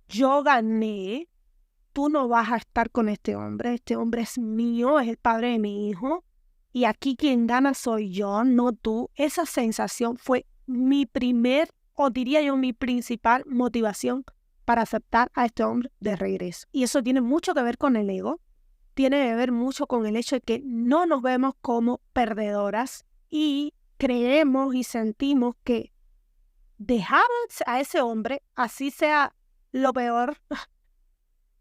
yo gané, tú no vas a estar con este hombre es mío, es el padre de mi hijo, y aquí quien gana soy yo, no tú. Esa sensación fue mi primer, o diría yo, mi principal motivación para aceptar a este hombre de regreso. Y eso tiene mucho que ver con el ego, tiene que ver mucho con el hecho de que no nos vemos como perdedoras y creemos y sentimos que dejar a ese hombre, así sea lo peor,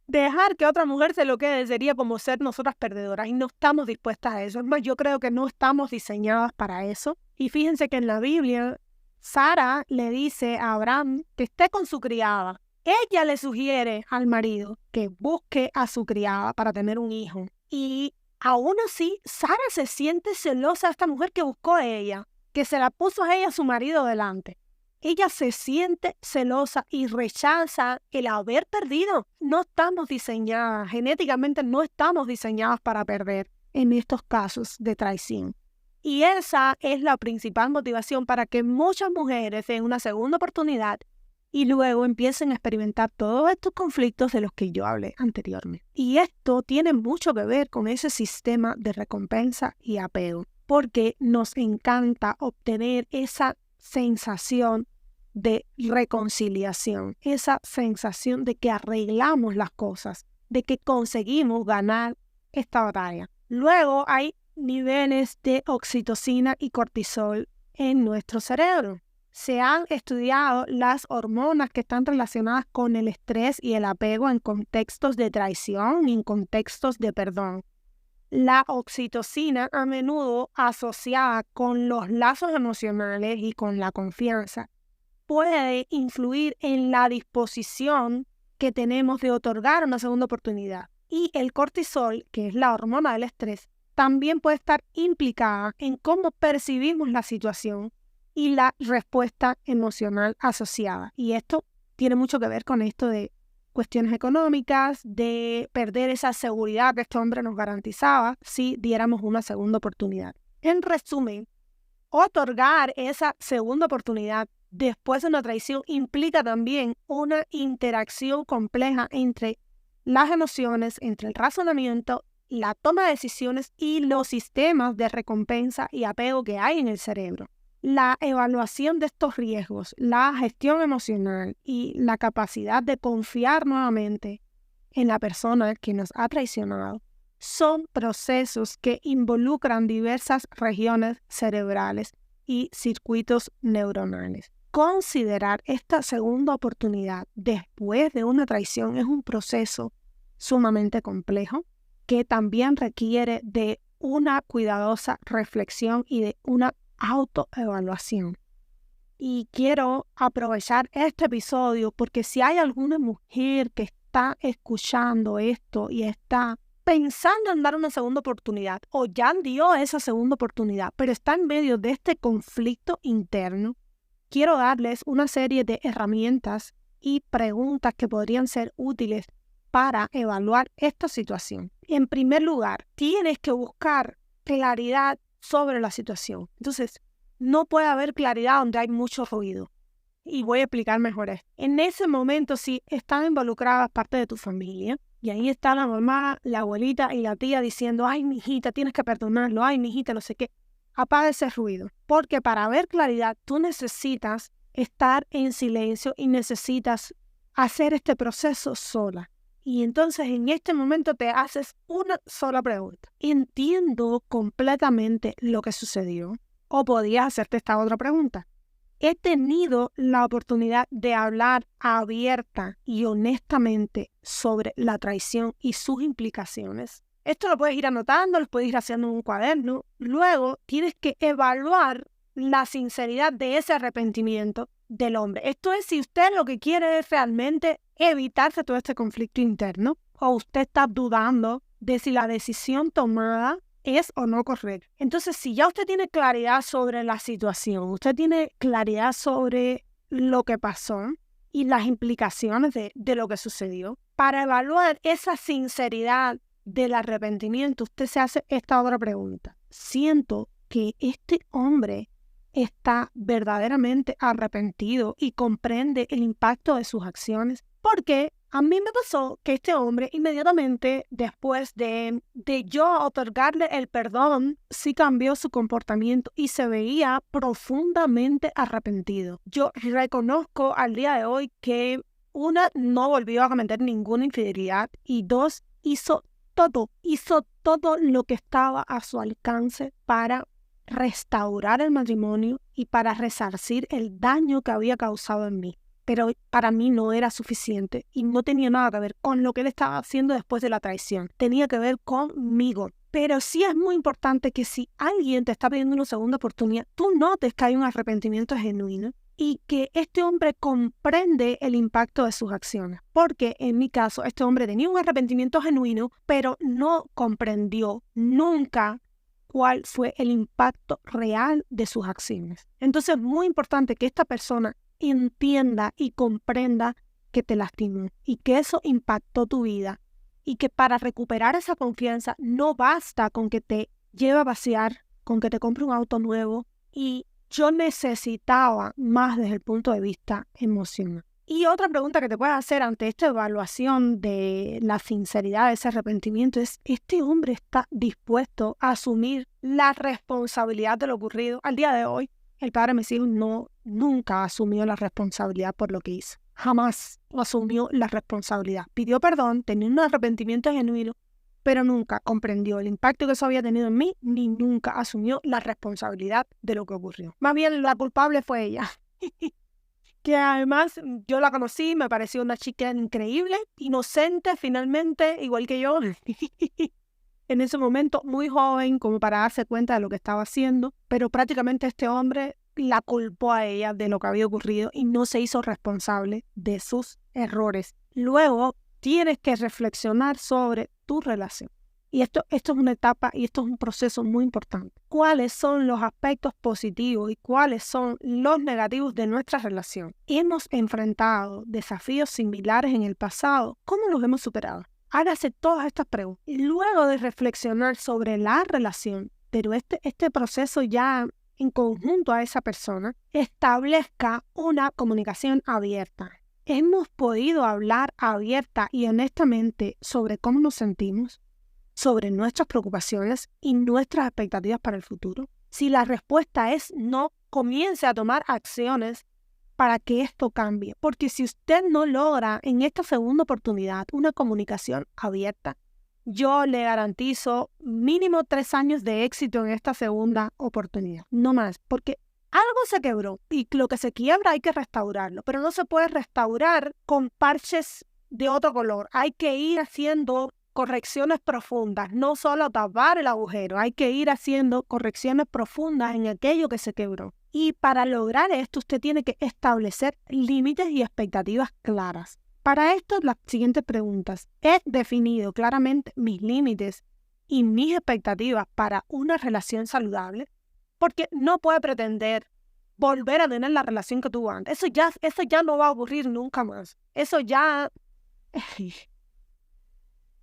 dejar que otra mujer se lo quede sería como ser nosotras perdedoras y no estamos dispuestas a eso. Es más, yo creo que no estamos diseñadas para eso. Y fíjense que en la Biblia, Sara le dice a Abraham que esté con su criada. Ella le sugiere al marido que busque a su criada para tener un hijo. Y aún así, Sara se siente celosa de esta mujer que buscó a ella, que se la puso a ella su marido delante. Ella se siente celosa y rechaza el haber perdido. No estamos diseñadas, genéticamente no estamos diseñadas para perder en estos casos de traición. Y esa es la principal motivación para que muchas mujeres den una segunda oportunidad y luego empiecen a experimentar todos estos conflictos de los que yo hablé anteriormente. Y esto tiene mucho que ver con ese sistema de recompensa y apego, porque nos encanta obtener esa sensación de reconciliación, esa sensación de que arreglamos las cosas, de que conseguimos ganar esta batalla. Luego hay niveles de oxitocina y cortisol en nuestro cerebro. Se han estudiado las hormonas que están relacionadas con el estrés y el apego en contextos de traición y en contextos de perdón. La oxitocina, a menudo asociada con los lazos emocionales y con la confianza, puede influir en la disposición que tenemos de otorgar una segunda oportunidad. Y el cortisol, que es la hormona del estrés, también puede estar implicada en cómo percibimos la situación y la respuesta emocional asociada. Y esto tiene mucho que ver con esto de cuestiones económicas, de perder esa seguridad que este hombre nos garantizaba si diéramos una segunda oportunidad. En resumen, otorgar esa segunda oportunidad después de una traición implica también una interacción compleja entre las emociones, entre el razonamiento, la toma de decisiones y los sistemas de recompensa y apego que hay en el cerebro. La evaluación de estos riesgos, la gestión emocional y la capacidad de confiar nuevamente en la persona que nos ha traicionado son procesos que involucran diversas regiones cerebrales y circuitos neuronales. Considerar esta segunda oportunidad después de una traición es un proceso sumamente complejo que también requiere de una cuidadosa reflexión y de una autoevaluación. Y quiero aprovechar este episodio porque si hay alguna mujer que está escuchando esto y está pensando en dar una segunda oportunidad o ya dio esa segunda oportunidad, pero está en medio de este conflicto interno, quiero darles una serie de herramientas y preguntas que podrían ser útiles para evaluar esta situación. En primer lugar, tienes que buscar claridad sobre la situación. Entonces, no puede haber claridad donde hay mucho ruido. Y voy a explicar mejor esto. En ese momento, si están involucradas parte de tu familia, y ahí está la mamá, la abuelita y la tía diciendo, ay, mijita, tienes que perdonarlo, ay, mijita, no sé qué. Apaga ese ruido, porque para ver claridad tú necesitas estar en silencio y necesitas hacer este proceso sola. Y entonces en este momento te haces una sola pregunta. ¿Entiendo completamente lo que sucedió? O podías hacerte esta otra pregunta. ¿He tenido la oportunidad de hablar abierta y honestamente sobre la traición y sus implicaciones? Esto lo puedes ir anotando, lo puedes ir haciendo en un cuaderno. Luego tienes que evaluar la sinceridad de ese arrepentimiento del hombre. Esto es si usted lo que quiere es realmente evitarse todo este conflicto interno o usted está dudando de si la decisión tomada es o no correcta. Entonces, si ya usted tiene claridad sobre la situación, usted tiene claridad sobre lo que pasó y las implicaciones de lo que sucedió, para evaluar esa sinceridad del arrepentimiento, usted se hace esta otra pregunta. Siento que este hombre está verdaderamente arrepentido y comprende el impacto de sus acciones, porque a mí me pasó que este hombre inmediatamente después de yo otorgarle el perdón, sí cambió su comportamiento y se veía profundamente arrepentido. Yo reconozco al día de hoy que una, no volvió a cometer ninguna infidelidad y dos, hizo todo lo que estaba a su alcance para restaurar el matrimonio y para resarcir el daño que había causado en mí. Pero para mí no era suficiente y no tenía nada que ver con lo que él estaba haciendo después de la traición. Tenía que ver conmigo. Pero sí es muy importante que si alguien te está pidiendo una segunda oportunidad, tú notes que hay un arrepentimiento genuino y que este hombre comprende el impacto de sus acciones. Porque en mi caso, este hombre tenía un arrepentimiento genuino, pero no comprendió nunca cuál fue el impacto real de sus acciones. Entonces es muy importante que esta persona entienda y comprenda que te lastimó y que eso impactó tu vida y que para recuperar esa confianza no basta con que te lleve a pasear, con que te compre un auto nuevo, y yo necesitaba más desde el punto de vista emocional. Y otra pregunta que te puedes hacer ante esta evaluación de la sinceridad de ese arrepentimiento es, ¿este hombre está dispuesto a asumir la responsabilidad de lo ocurrido? Al día de hoy, el padre de mis hijos nunca asumió la responsabilidad por lo que hizo. Jamás asumió la responsabilidad. Pidió perdón, tenía un arrepentimiento genuino, pero nunca comprendió el impacto que eso había tenido en mí, ni nunca asumió la responsabilidad de lo que ocurrió. Más bien, la culpable fue ella. que además yo la conocí, me pareció una chica increíble, inocente finalmente, igual que yo. En ese momento muy joven como para darse cuenta de lo que estaba haciendo, pero prácticamente este hombre la culpó a ella de lo que había ocurrido y no se hizo responsable de sus errores. Luego tienes que reflexionar sobre tu relación. Y esto es una etapa y esto es un proceso muy importante. ¿Cuáles son los aspectos positivos y cuáles son los negativos de nuestra relación? ¿Hemos enfrentado desafíos similares en el pasado? ¿Cómo los hemos superado? Hágase todas estas preguntas. Y luego de reflexionar sobre la relación, pero este proceso ya en conjunto a esa persona, establezca una comunicación abierta. ¿Hemos podido hablar abierta y honestamente sobre cómo nos sentimos, sobre nuestras preocupaciones y nuestras expectativas para el futuro? Si la respuesta es no, comience a tomar acciones para que esto cambie. Porque si usted no logra en esta segunda oportunidad una comunicación abierta, yo le garantizo mínimo 3 años de éxito en esta segunda oportunidad. No más, porque algo se quebró y lo que se quiebra hay que restaurarlo, pero no se puede restaurar con parches de otro color. Hay que ir haciendo correcciones profundas, no solo tapar el agujero, hay que ir haciendo correcciones profundas en aquello que se quebró. Y para lograr esto, usted tiene que establecer límites y expectativas claras. Para esto, las siguientes preguntas. ¿He definido claramente mis límites y mis expectativas para una relación saludable? Porque no puede pretender volver a tener la relación que tuvo antes. Eso ya no va a ocurrir nunca más. Eso ya...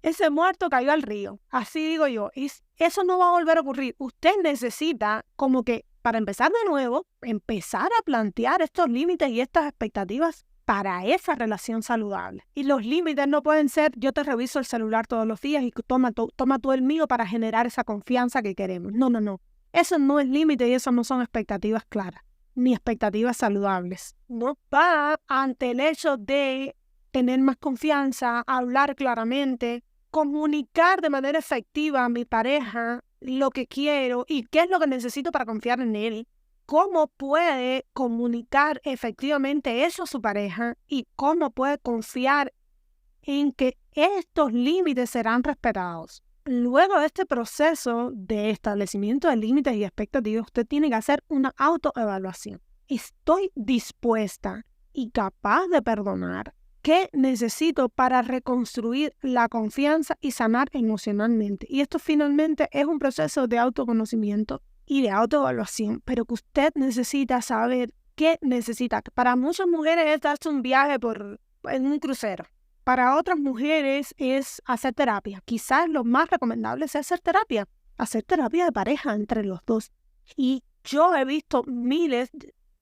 Ese muerto cayó al río. Así digo yo. Eso no va a volver a ocurrir. Usted necesita como que, para empezar de nuevo, empezar a plantear estos límites y estas expectativas para esa relación saludable. Y los límites no pueden ser, yo te reviso el celular todos los días y toma tú el mío para generar esa confianza que queremos. No, no, no. Eso no es límite y eso no son expectativas claras, ni expectativas saludables. No va ante el hecho de tener más confianza, hablar claramente, comunicar de manera efectiva a mi pareja lo que quiero y qué es lo que necesito para confiar en él. Cómo puede comunicar efectivamente eso a su pareja y cómo puede confiar en que estos límites serán respetados. Luego de este proceso de establecimiento de límites y expectativas, usted tiene que hacer una autoevaluación. ¿Estoy dispuesta y capaz de perdonar? ¿Qué necesito para reconstruir la confianza y sanar emocionalmente? Y esto finalmente es un proceso de autoconocimiento y de autoevaluación, pero que usted necesita saber qué necesita. Para muchas mujeres es darse un viaje en un crucero. Para otras mujeres es hacer terapia. Quizás lo más recomendable es hacer terapia de pareja entre los dos. Y yo he visto miles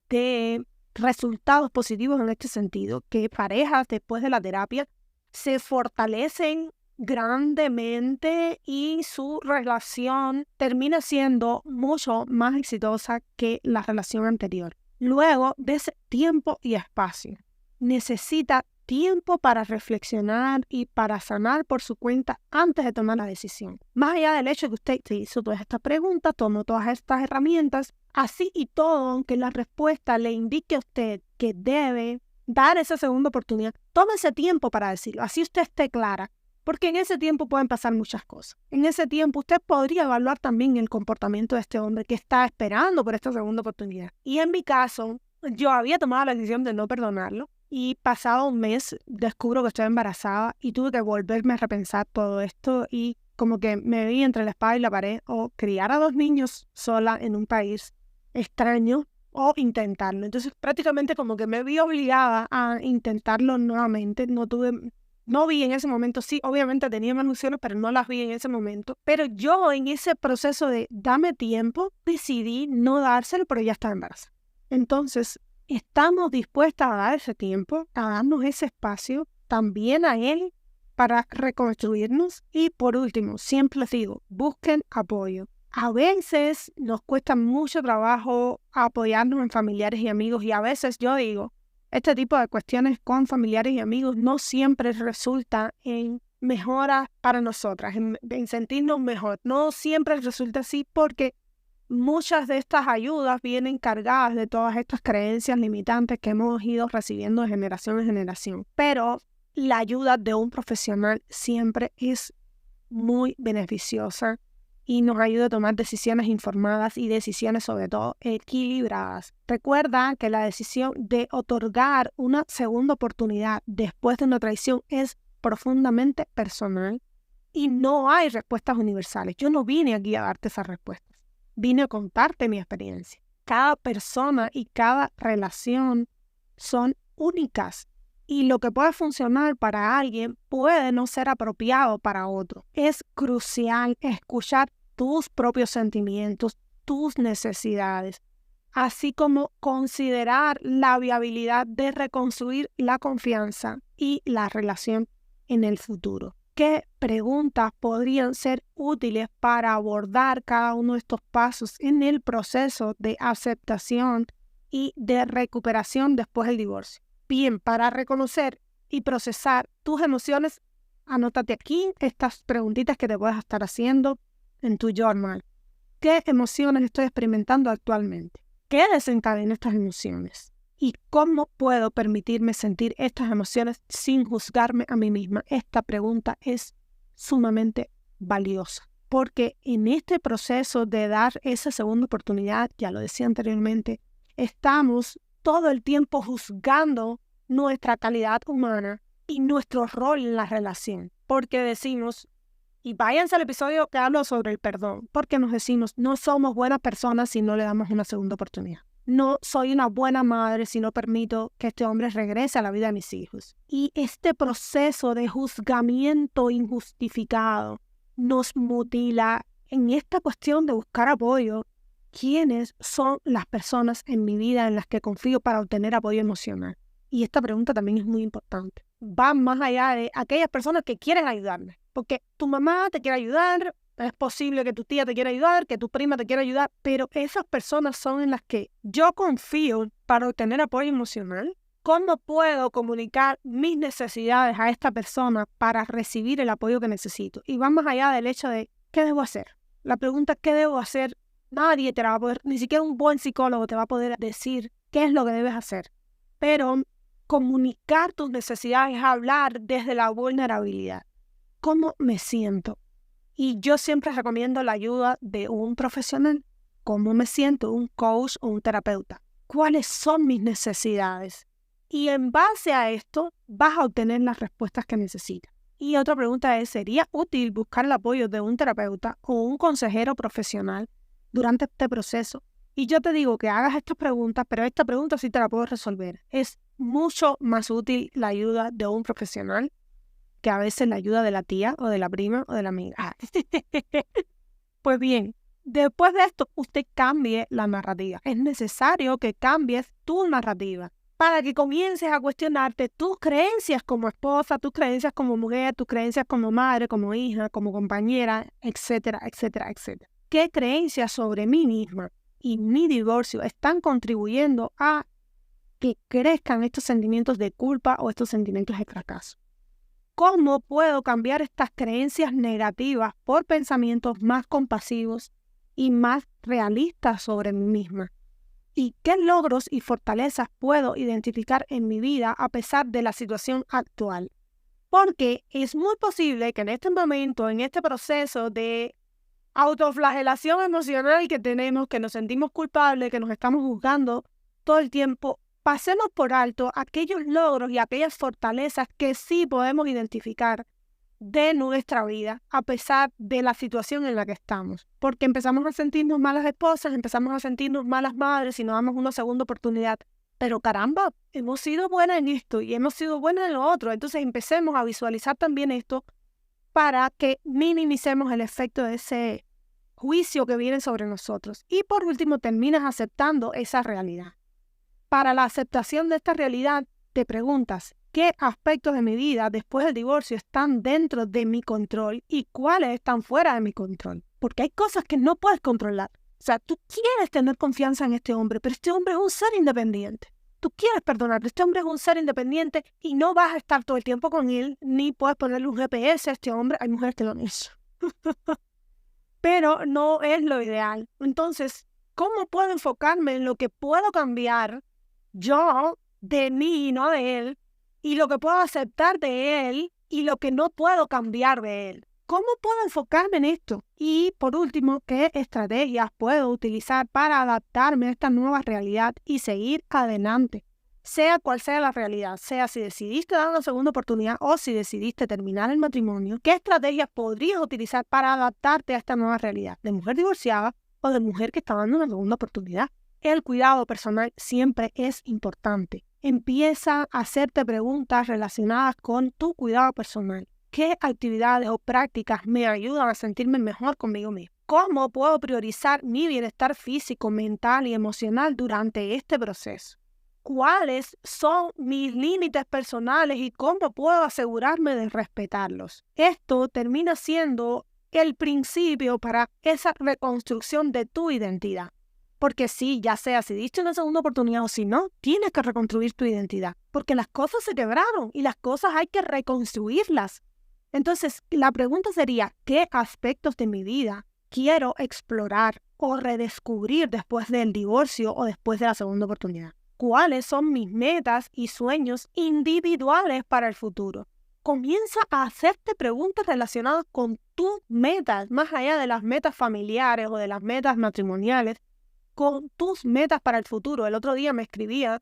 de resultados positivos en este sentido, que parejas después de la terapia se fortalecen grandemente y su relación termina siendo mucho más exitosa que la relación anterior. Luego de ese tiempo y espacio, necesita tiempo para reflexionar y para sanar por su cuenta antes de tomar la decisión. Más allá del hecho de que usted se hizo todas estas preguntas, tomó todas estas herramientas, así y todo, aunque la respuesta le indique a usted que debe dar esa segunda oportunidad, tome ese tiempo para decirlo, así usted esté clara, porque en ese tiempo pueden pasar muchas cosas. En ese tiempo usted podría evaluar también el comportamiento de este hombre que está esperando por esta segunda oportunidad. Y en mi caso, yo había tomado la decisión de no perdonarlo y pasado un mes descubro que estoy embarazada y tuve que volverme a repensar todo esto y como que me vi entre la espada y la pared o criar a 2 niños sola en un país extraño o intentarlo. Entonces prácticamente como que me vi obligada a intentarlo nuevamente. No vi en ese momento, sí, obviamente tenía más opciones, pero no las vi en ese momento. Pero yo en ese proceso de dame tiempo, decidí no dárselo, pero ya estaba embarazada. Entonces, estamos dispuestas a dar ese tiempo, a darnos ese espacio, también a él, para reconstruirnos. Y por último, siempre les digo, busquen apoyo. A veces nos cuesta mucho trabajo apoyarnos en familiares y amigos y a veces yo digo, este tipo de cuestiones con familiares y amigos no siempre resulta en mejora para nosotras, en sentirnos mejor. No siempre resulta así porque muchas de estas ayudas vienen cargadas de todas estas creencias limitantes que hemos ido recibiendo de generación en generación. Pero la ayuda de un profesional siempre es muy beneficiosa y nos ayuda a tomar decisiones informadas y decisiones sobre todo equilibradas. Recuerda que la decisión de otorgar una segunda oportunidad después de una traición es profundamente personal y no hay respuestas universales. Yo no vine aquí a darte esas respuestas. Vine a contarte mi experiencia. Cada persona y cada relación son únicas y lo que puede funcionar para alguien puede no ser apropiado para otro. Es crucial escuchar tus propios sentimientos, tus necesidades, así como considerar la viabilidad de reconstruir la confianza y la relación en el futuro. ¿Qué preguntas podrían ser útiles para abordar cada uno de estos pasos en el proceso de aceptación y de recuperación después del divorcio? Bien, para reconocer y procesar tus emociones, anótate aquí estas preguntitas que te puedes estar haciendo en tu journal. ¿Qué emociones estoy experimentando actualmente? ¿Qué desencadena estas emociones? ¿Y cómo puedo permitirme sentir estas emociones sin juzgarme a mí misma? Esta pregunta es sumamente valiosa, porque en este proceso de dar esa segunda oportunidad, ya lo decía anteriormente, estamos todo el tiempo juzgando nuestra calidad humana y nuestro rol en la relación, porque decimos, y váyanse al episodio que hablo sobre el perdón, porque nos decimos, no somos buenas personas si no le damos una segunda oportunidad. No soy una buena madre si no permito que este hombre regrese a la vida de mis hijos. Y este proceso de juzgamiento injustificado nos mutila en esta cuestión de buscar apoyo. ¿Quiénes son las personas en mi vida en las que confío para obtener apoyo emocional? Y esta pregunta también es muy importante. Va más allá de aquellas personas que quieren ayudarme. Porque tu mamá te quiere ayudar, es posible que tu tía te quiera ayudar, que tu prima te quiera ayudar, pero esas personas son en las que yo confío para obtener apoyo emocional. ¿Cómo puedo comunicar mis necesidades a esta persona para recibir el apoyo que necesito? Y va más allá del hecho de ¿qué debo hacer? La pregunta ¿qué debo hacer? Nadie te la va a poder, ni siquiera un buen psicólogo te va a poder decir qué es lo que debes hacer. Pero comunicar tus necesidades es hablar desde la vulnerabilidad. ¿Cómo me siento? Y yo siempre recomiendo la ayuda de un profesional. ¿Cómo me siento? Un coach o un terapeuta. ¿Cuáles son mis necesidades? Y en base a esto vas a obtener las respuestas que necesitas. Y otra pregunta es, ¿sería útil buscar el apoyo de un terapeuta o un consejero profesional durante este proceso? Y yo te digo que hagas estas preguntas, pero esta pregunta sí te la puedo resolver. Es mucho más útil la ayuda de un profesional que a veces la ayuda de la tía o de la prima o de la amiga. Pues bien, después de esto, usted cambie la narrativa. Es necesario que cambies tu narrativa para que comiences a cuestionarte tus creencias como esposa, tus creencias como mujer, tus creencias como madre, como hija, como compañera, etcétera, etcétera, etcétera. ¿Qué creencias sobre mí misma y mi divorcio están contribuyendo a que crezcan estos sentimientos de culpa o estos sentimientos de fracaso? ¿Cómo puedo cambiar estas creencias negativas por pensamientos más compasivos y más realistas sobre mí misma? ¿Y qué logros y fortalezas puedo identificar en mi vida a pesar de la situación actual? Porque es muy posible que en este momento, en este proceso de autoflagelación emocional que tenemos, que nos sentimos culpables, que nos estamos juzgando todo el tiempo, pasemos por alto aquellos logros y aquellas fortalezas que sí podemos identificar de nuestra vida a pesar de la situación en la que estamos. Porque empezamos a sentirnos malas esposas, empezamos a sentirnos malas madres y nos damos una segunda oportunidad. Pero caramba, hemos sido buenas en esto y hemos sido buenas en lo otro. Entonces empecemos a visualizar también esto para que minimicemos el efecto de ese juicio que viene sobre nosotros. Y por último, terminas aceptando esa realidad. Para la aceptación de esta realidad, te preguntas, ¿qué aspectos de mi vida después del divorcio están dentro de mi control y cuáles están fuera de mi control? Porque hay cosas que no puedes controlar. O sea, tú quieres tener confianza en este hombre, pero este hombre es un ser independiente. Tú quieres perdonar, pero este hombre es un ser independiente y no vas a estar todo el tiempo con él, ni puedes ponerle un GPS a este hombre. Hay mujeres que lo han hecho. pero no es lo ideal. Entonces, ¿cómo puedo enfocarme en lo que puedo cambiar yo de mí, no de él, y lo que puedo aceptar de él y lo que no puedo cambiar de él? ¿Cómo puedo enfocarme en esto? Y por último, ¿qué estrategias puedo utilizar para adaptarme a esta nueva realidad y seguir adelante? Sea cual sea la realidad, sea si decidiste dar una segunda oportunidad o si decidiste terminar el matrimonio, ¿qué estrategias podrías utilizar para adaptarte a esta nueva realidad de mujer divorciada o de mujer que está dando una segunda oportunidad? El cuidado personal siempre es importante. Empieza a hacerte preguntas relacionadas con tu cuidado personal. ¿Qué actividades o prácticas me ayudan a sentirme mejor conmigo mismo? ¿Cómo puedo priorizar mi bienestar físico, mental y emocional durante este proceso? ¿Cuáles son mis límites personales y cómo puedo asegurarme de respetarlos? Esto termina siendo el principio para esa reconstrucción de tu identidad. Porque sí, ya sea si diste una segunda oportunidad o si no, tienes que reconstruir tu identidad. Porque las cosas se quebraron y las cosas hay que reconstruirlas. Entonces, la pregunta sería, ¿qué aspectos de mi vida quiero explorar o redescubrir después del divorcio o después de la segunda oportunidad? ¿Cuáles son mis metas y sueños individuales para el futuro? Comienza a hacerte preguntas relacionadas con tus metas, más allá de las metas familiares o de las metas matrimoniales, con tus metas para el futuro. El otro día me escribía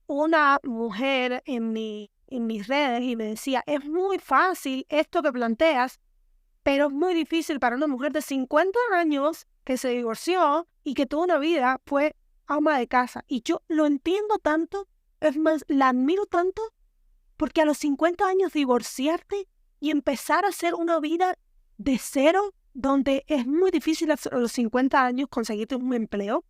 una mujer en mis redes y me decía, es muy fácil esto que planteas, pero es muy difícil para una mujer de 50 años que se divorció y que toda una vida fue ama de casa. Y yo lo entiendo tanto, es más, la admiro tanto, porque a los 50 años divorciarte y empezar a hacer una vida de cero, donde es muy difícil a los 50 años conseguirte un empleo,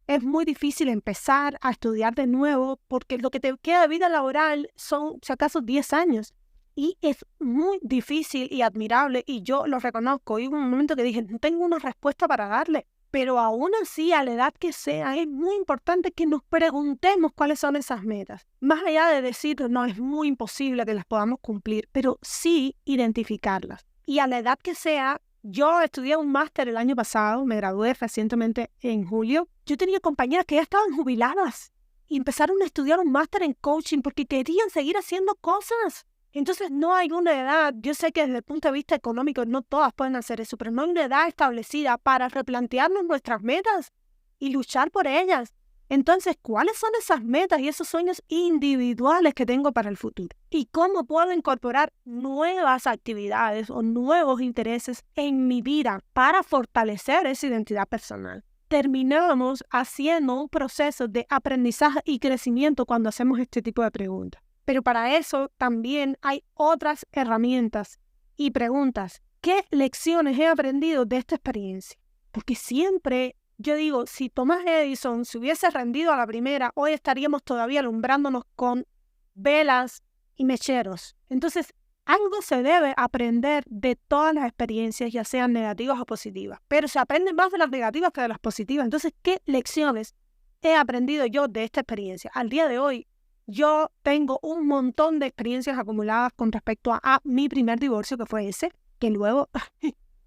es muy difícil empezar a estudiar de nuevo, porque lo que te queda de vida laboral son, si acaso, 10 años. Y es muy difícil y admirable, y yo lo reconozco. Y hubo un momento que dije, no tengo una respuesta para darle. Pero aún así, a la edad que sea, es muy importante que nos preguntemos cuáles son esas metas. Más allá de decir, no, es muy imposible que las podamos cumplir, pero sí identificarlas. Y a la edad que sea, yo estudié un máster el año pasado, me gradué recientemente en julio. Yo tenía compañeras que ya estaban jubiladas y empezaron a estudiar un máster en coaching porque querían seguir haciendo cosas. Entonces no hay una edad, yo sé que desde el punto de vista económico no todas pueden hacer eso, pero no hay una edad establecida para replantearnos nuestras metas y luchar por ellas. Entonces, ¿cuáles son esas metas y esos sueños individuales que tengo para el futuro? ¿Y cómo puedo incorporar nuevas actividades o nuevos intereses en mi vida para fortalecer esa identidad personal? Terminamos haciendo un proceso de aprendizaje y crecimiento cuando hacemos este tipo de preguntas. Pero para eso también hay otras herramientas y preguntas. ¿Qué lecciones he aprendido de esta experiencia? Porque siempre, yo digo, si Thomas Edison se hubiese rendido a la primera, hoy estaríamos todavía alumbrándonos con velas y mecheros. Entonces, algo se debe aprender de todas las experiencias, ya sean negativas o positivas. Pero se aprende más de las negativas que de las positivas. Entonces, ¿qué lecciones he aprendido yo de esta experiencia? Al día de hoy, yo tengo un montón de experiencias acumuladas con respecto a mi primer divorcio, que fue ese, que luego,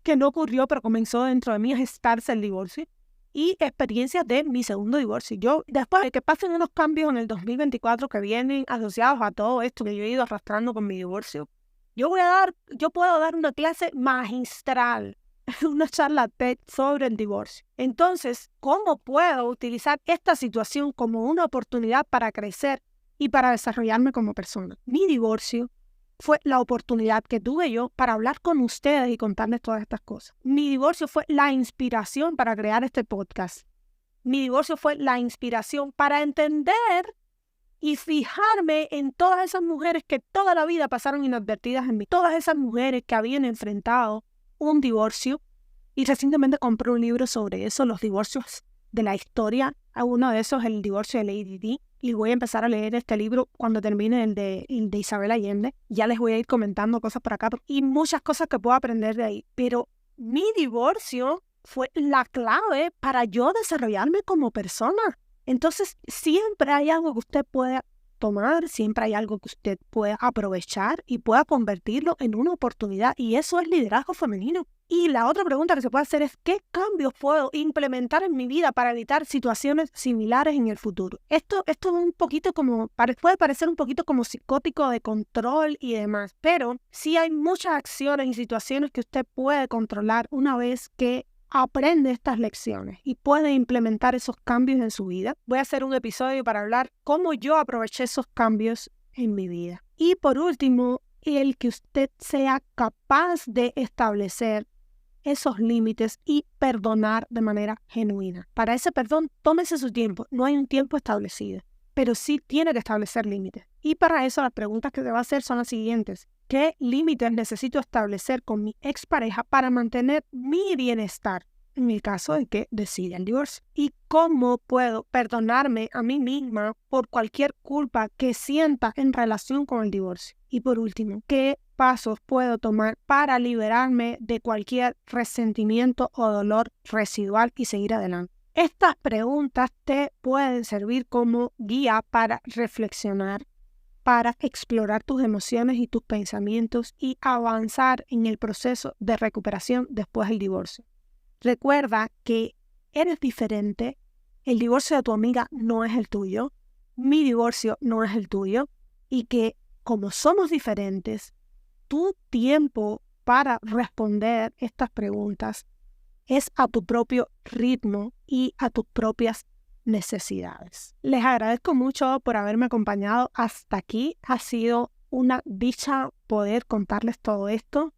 que no ocurrió, pero comenzó dentro de mí a gestarse el divorcio, y experiencias de mi segundo divorcio. Yo, después de que pasen unos cambios en el 2024 que vienen asociados a todo esto que yo he ido arrastrando con mi divorcio, yo puedo dar una clase magistral, una charla TED sobre el divorcio. Entonces, ¿cómo puedo utilizar esta situación como una oportunidad para crecer y para desarrollarme como persona? Mi divorcio fue la oportunidad que tuve yo para hablar con ustedes y contarles todas estas cosas. Mi divorcio fue la inspiración para crear este podcast. Mi divorcio fue la inspiración para entender y fijarme en todas esas mujeres que toda la vida pasaron inadvertidas en mí. Todas esas mujeres que habían enfrentado un divorcio. Y recientemente compré un libro sobre eso, los divorcios de la historia. Uno de esos es el divorcio de Lady Di. Y voy a empezar a leer este libro cuando termine el de Isabel Allende. Ya les voy a ir comentando cosas por acá y muchas cosas que puedo aprender de ahí. Pero mi divorcio fue la clave para yo desarrollarme como persona. Entonces, siempre hay algo que usted puede tomar, siempre hay algo que usted puede aprovechar y pueda convertirlo en una oportunidad. Y eso es liderazgo femenino. Y la otra pregunta que se puede hacer es, ¿qué cambios puedo implementar en mi vida para evitar situaciones similares en el futuro? Esto es un poquito como, puede parecer un poquito como psicótico de control y demás, pero sí hay muchas acciones y situaciones que usted puede controlar una vez que aprende estas lecciones y puede implementar esos cambios en su vida. Voy a hacer un episodio para hablar cómo yo aproveché esos cambios en mi vida. Y por último, el que usted sea capaz de establecer esos límites y perdonar de manera genuina. Para ese perdón, tómese su tiempo. No hay un tiempo establecido, pero sí tiene que establecer límites. Y para eso las preguntas que se va a hacer son las siguientes. ¿Qué límites necesito establecer con mi expareja para mantener mi bienestar en el caso de que decida el divorcio? ¿Y cómo puedo perdonarme a mí misma por cualquier culpa que sienta en relación con el divorcio? Y por último, ¿qué pasos puedo tomar para liberarme de cualquier resentimiento o dolor residual y seguir adelante? Estas preguntas te pueden servir como guía para reflexionar, para explorar tus emociones y tus pensamientos y avanzar en el proceso de recuperación después del divorcio. Recuerda que eres diferente, el divorcio de tu amiga no es el tuyo, mi divorcio no es el tuyo, y que como somos diferentes, tu tiempo para responder estas preguntas es a tu propio ritmo y a tus propias necesidades. Les agradezco mucho por haberme acompañado hasta aquí. Ha sido una dicha poder contarles todo esto.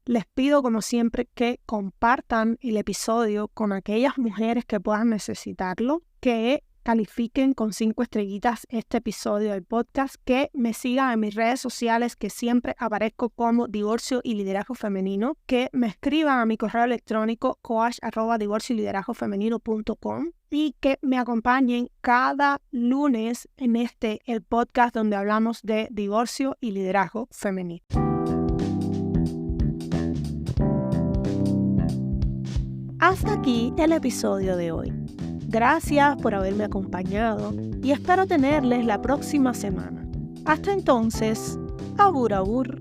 Les pido, como siempre, que compartan el episodio con aquellas mujeres que puedan necesitarlo, que califiquen con 5 estrellitas este episodio del podcast, que me sigan en mis redes sociales, que siempre aparezco como Divorcio y Liderazgo Femenino, que me escriban a mi correo electrónico coach@divorcioyliderazgofemenino.com y que me acompañen cada lunes en el podcast donde hablamos de divorcio y liderazgo femenino. Hasta aquí el episodio de hoy. Gracias por haberme acompañado y espero tenerles la próxima semana. Hasta entonces, abur abur.